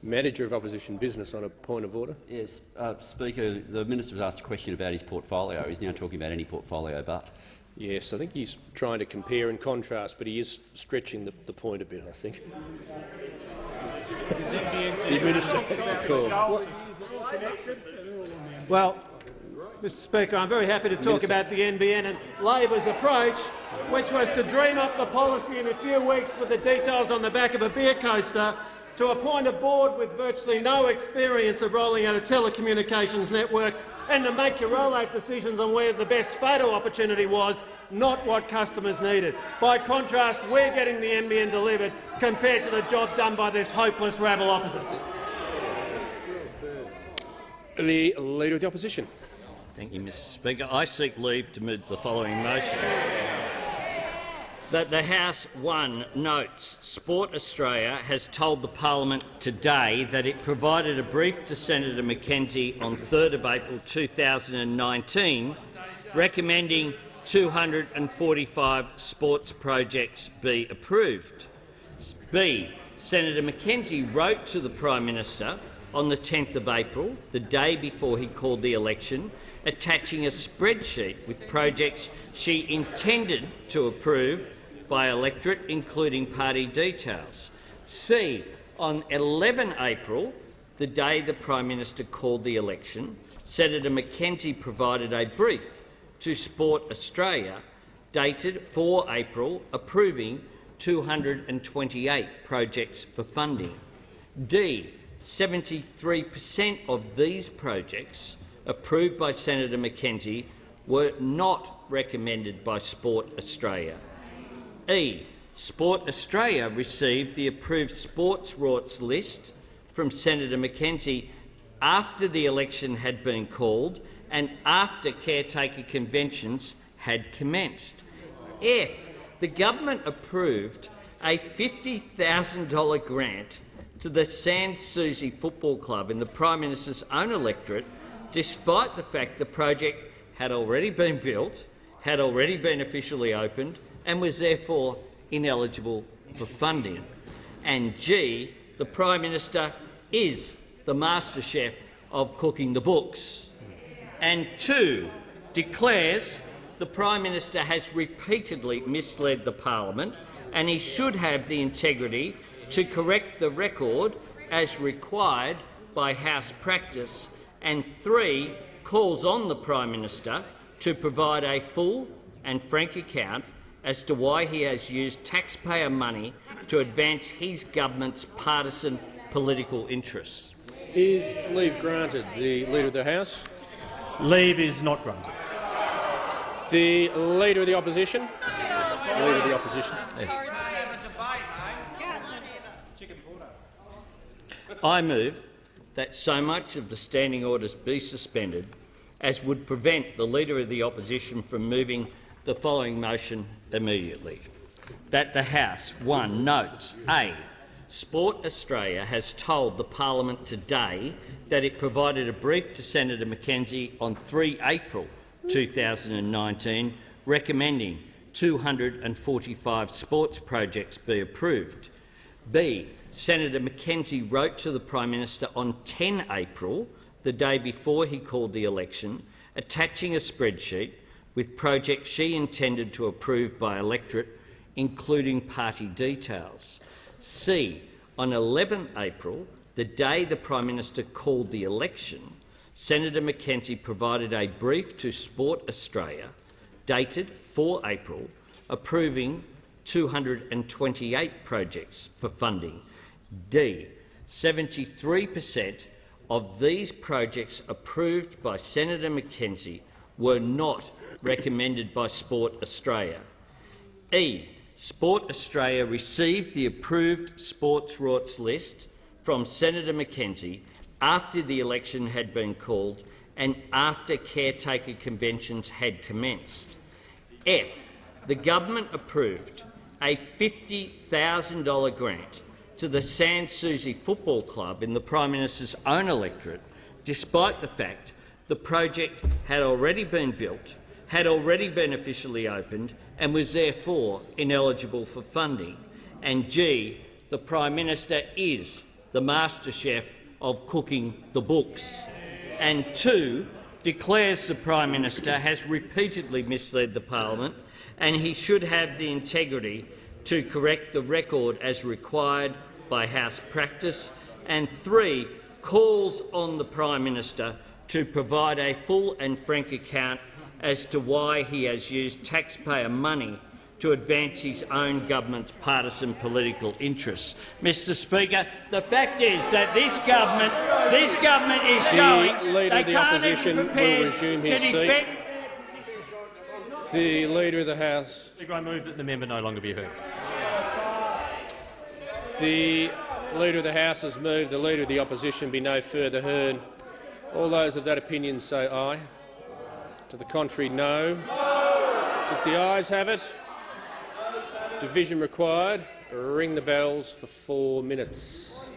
Manager of Opposition Business on a point of order. Yes, Speaker, the Minister was asked a question about his portfolio. He's now talking about any portfolio but. Yes, I think he's trying to compare and contrast, but he is stretching the point a bit, I think. The Minister has the call. Well, Mr Speaker, I'm very happy to talk about the NBN and Labor's approach, which was to dream up the policy in a few weeks with the details on the back of a beer coaster, to appoint a board with virtually no experience of rolling out a telecommunications network, and to make your rollout decisions on where the best photo opportunity was, not what customers needed. By contrast, we're getting the NBN delivered compared to the job done by this hopeless rabble opposite. The Leader of the Opposition. Thank you, Mr Speaker. I seek leave to move the following motion. That the House 1 notes Sport Australia has told the Parliament today that it provided a brief to Senator McKenzie on 3rd of April 2019 recommending 245 sports projects be approved. B. Senator McKenzie wrote to the Prime Minister on the 10th of April, the day before he called the election, attaching a spreadsheet with projects she intended to approve by electorate, including party details. C. On 11 April, the day the Prime Minister called the election, Senator McKenzie provided a brief to Sport Australia dated 4 April approving 228 projects for funding. D. 73% of these projects approved by Senator McKenzie were not recommended by Sport Australia. E. Sport Australia received the approved sports rorts list from Senator McKenzie after the election had been called and after caretaker conventions had commenced. F. The government approved a $50,000 grant to the Sans Souci Football Club in the Prime Minister's own electorate, despite the fact the project had already been built, had already been officially opened and was therefore ineligible for funding. And G. The Prime Minister is the master chef of cooking the books. And 2, declares the Prime Minister has repeatedly misled the Parliament and he should have the integrity to correct the record as required by House practice, and 3, calls on the Prime Minister to provide a full and frank account as to why he has used taxpayer money to advance his government's partisan political interests. Is leave granted? The Leader of the House? Leave is not granted. The Leader of the Opposition? Leader of the Opposition. I move that so much of the standing orders be suspended as would prevent the Leader of the Opposition from moving the following motion immediately. That the House, 1, notes A, Sport Australia has told the Parliament today that it provided a brief to Senator McKenzie on 3 April 2019 recommending 245 sports projects be approved. B, Senator McKenzie wrote to the Prime Minister on 10 April, the day before he called the election, attaching a spreadsheet with projects she intended to approve by electorate, including party details. C, on 11 April, the day the Prime Minister called the election, Senator McKenzie provided a brief to Sport Australia, dated 4 April, approving 228 projects for funding. D, 73% of these projects approved by Senator McKenzie were not recommended by Sport Australia. E, Sport Australia received the approved sports rorts list from Senator McKenzie after the election had been called and after caretaker conventions had commenced. F, the government approved a $50,000 grant to the Sans Souci Football Club in the Prime Minister's own electorate, despite the fact the project had already been built, had already been officially opened and was therefore ineligible for funding. And G, the Prime Minister is the master chef of cooking the books. And 2, declares the Prime Minister has repeatedly misled the Parliament and he should have the integrity to correct the record as required by House practice. And 3, calls on the Prime Minister to provide a full and frank account as to why he has used taxpayer money to advance his own government's partisan political interests. Mr Speaker, the fact is that this government is showing Leader they of the can't Opposition even prepare will resume his to seat. defend. The Leader of the House. I move that the member no longer be heard. The Leader of the House has moved the Leader of the Opposition be no further heard. All those of that opinion say aye. To the contrary, no. If the ayes have it, division required. Ring the bells for 4 minutes.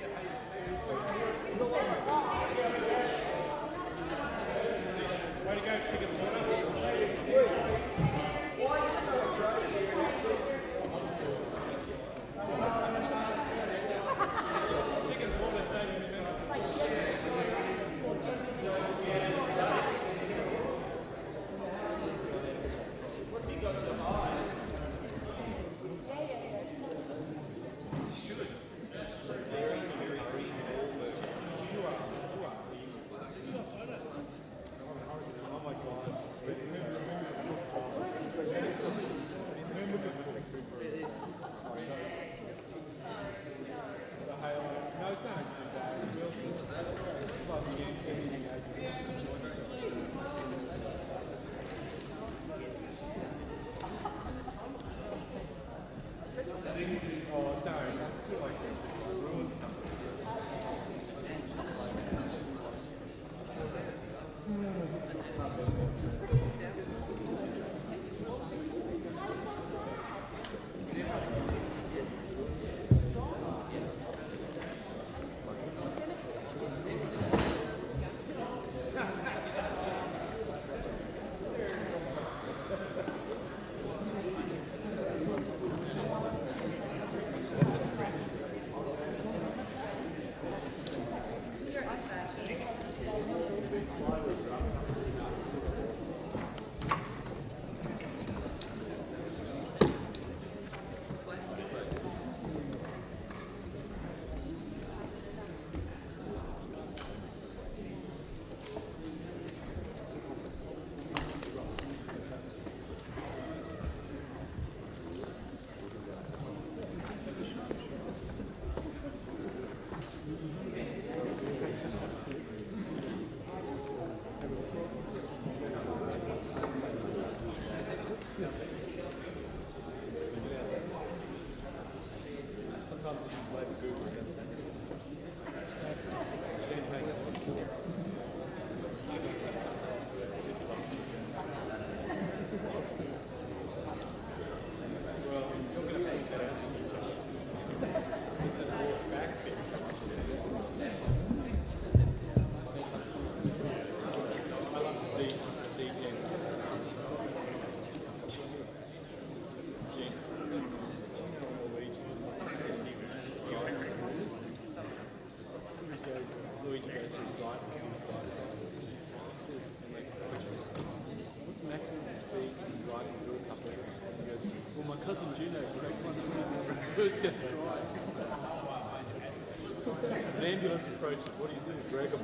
An ambulance approaches. What do you do? Drag them?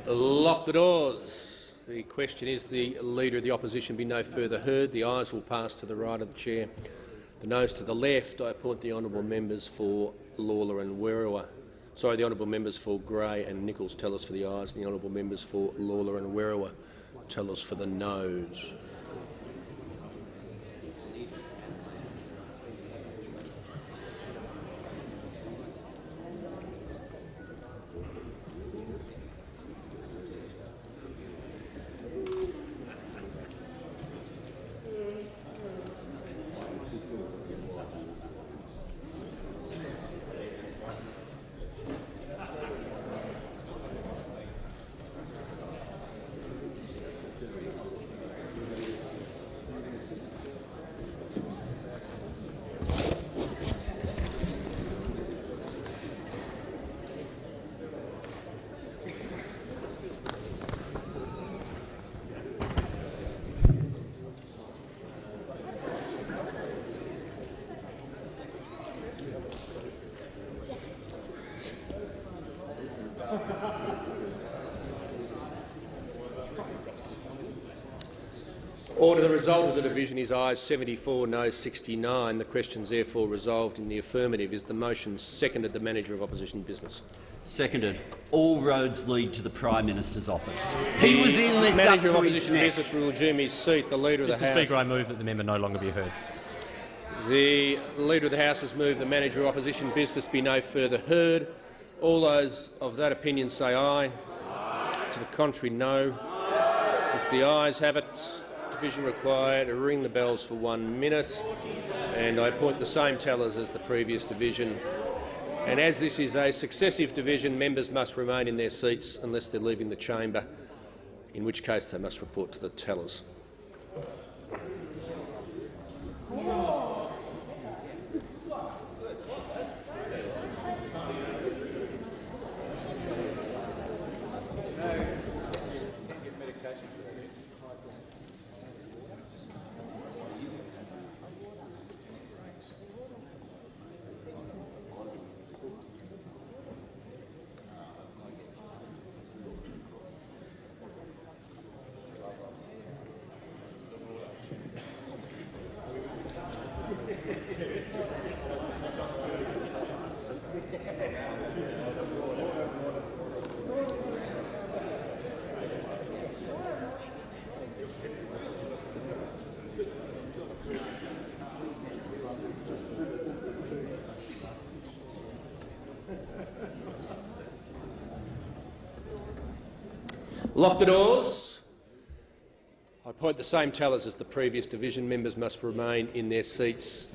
Lock the doors. The question is the Leader of the Opposition be no further heard. The ayes will pass to the right of the chair. The noes to the left. I appoint the honourable members for Lawler and Werriwa. Sorry, the honourable members for Gray and Nichols tell us for the ayes, and the honourable members for Lawler and Werriwa tell us for the noes. Order. The result of the division is ayes 74, noes 69. The question is therefore resolved in the affirmative. Is the motion seconded? The Manager of Opposition Business. Seconded. All roads lead to the Prime Minister's office. He was in this up Manager to of his Opposition neck. Business will resume his seat. The Leader of the House. Mr. Speaker, I move that the member no longer be heard. The Leader of the House has moved the Manager of Opposition Business be no further heard. All those of that opinion say aye. To the contrary, no. If the ayes have it, division required. Ring the bells for 1 minute. And I appoint the same tellers as the previous division. And as this is a successive division, members must remain in their seats unless they're leaving the chamber, in which case they must report to the tellers. Lock the doors. I appoint the same tellers as the previous division. Members must remain in their seats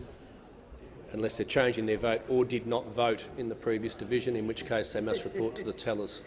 unless they're changing their vote or did not vote in the previous division, in which case they must report to the tellers.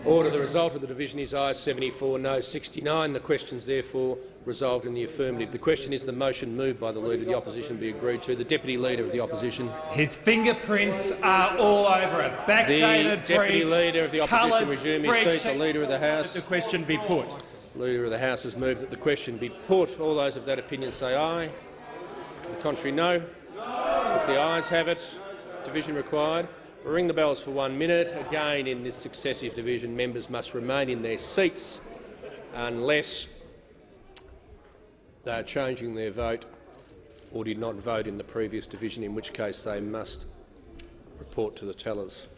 Order. The result of the division is ayes 74, no 69. The question is therefore resolved in the affirmative. The question is the motion moved by the Leader of the Opposition be agreed to. The Deputy Leader of the Opposition. His fingerprints are all over it. Backdated The Deputy briefs, Leader of the Opposition resume his seat. The spreadsheet. Leader of the House. The question be put. Leader of the House has moved that the question be put. All those of that opinion say aye. The contrary, no. If the ayes have it, division required. We'll ring the bells for 1 minute. Again, in this successive division, members must remain in their seats unless they are changing their vote or did not vote in the previous division, in which case they must report to the tellers.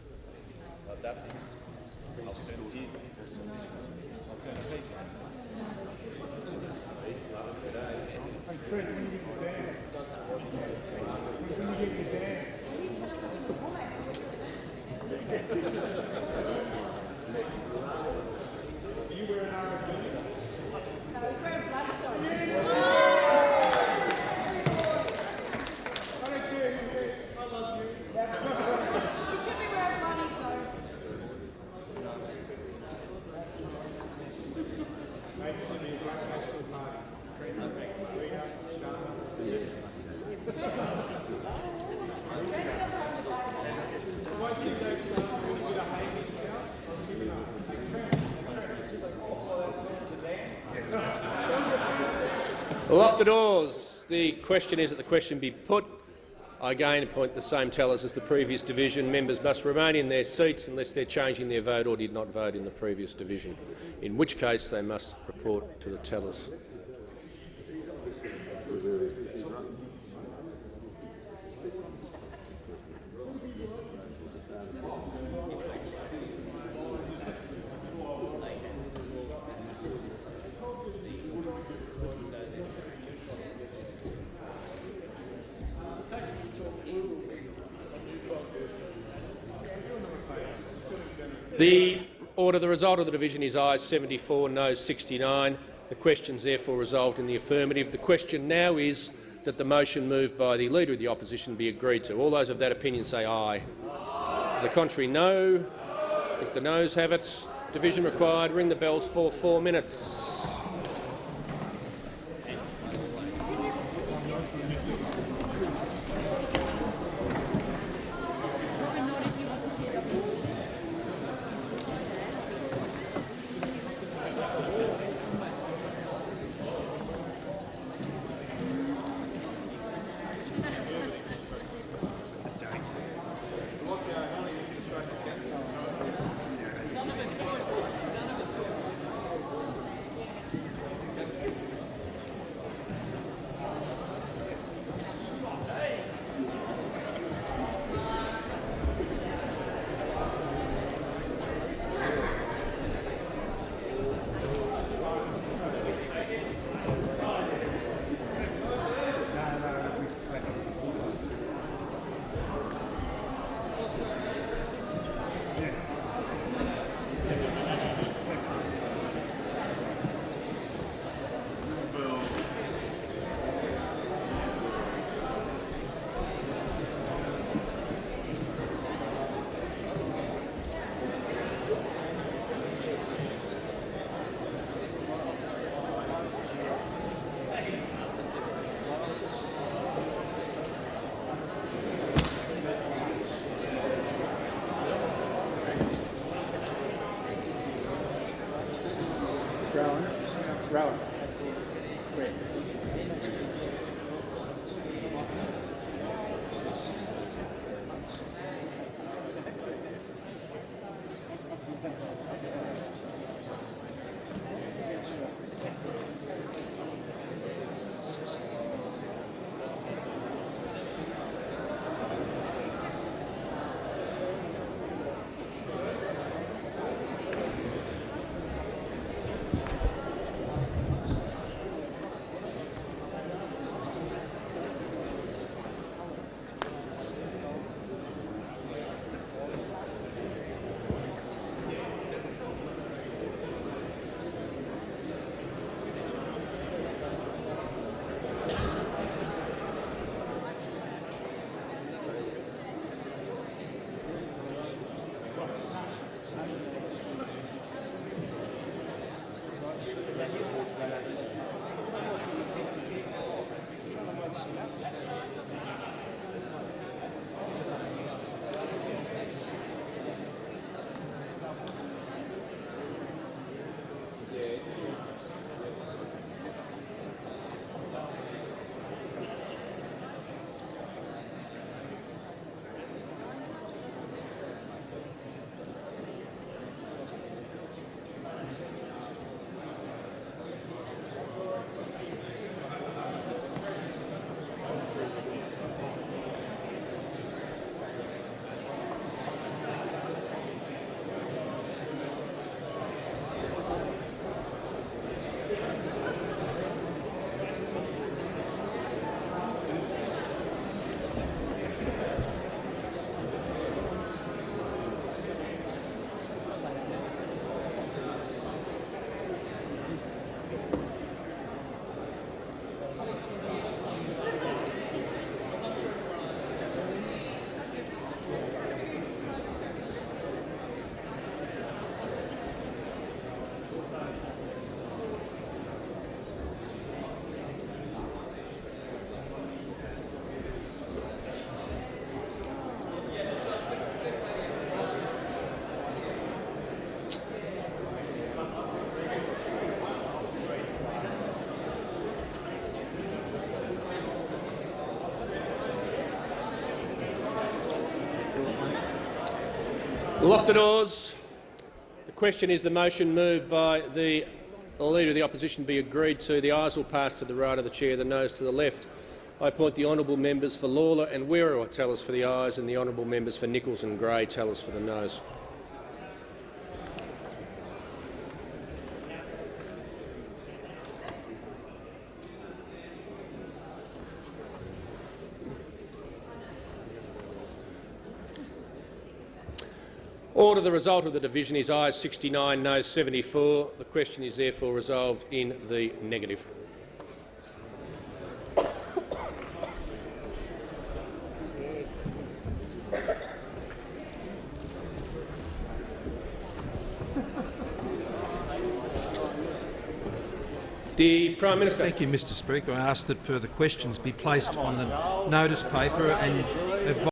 Lock the doors. The question is that the question be put. I again appoint the same tellers as the previous division. Members must remain in their seats unless they're changing their vote or did not vote in the previous division, in which case they must report to the tellers. The result of the division is ayes 74, no 69. The question is therefore resolved in the affirmative. The question now is that the motion moved by the Leader of the Opposition be agreed to. All those of that opinion say aye. The contrary, no. I think the noes have it. Division required. Ring the bells for 4 minutes. Lock the doors. The question is the motion moved by the Leader of the Opposition be agreed to. The ayes will pass to the right of the chair, the noes to the left. I appoint the honourable members for Lawler and Werriwa tellers for the ayes and the honourable members for Nichols and Gray tellers for the noes. Order. The result of the division is ayes 69, noes 74. The question is therefore resolved in the negative. The Prime Minister. Thank you, Mr. Speaker. I ask that further questions be placed on the notice paper and advise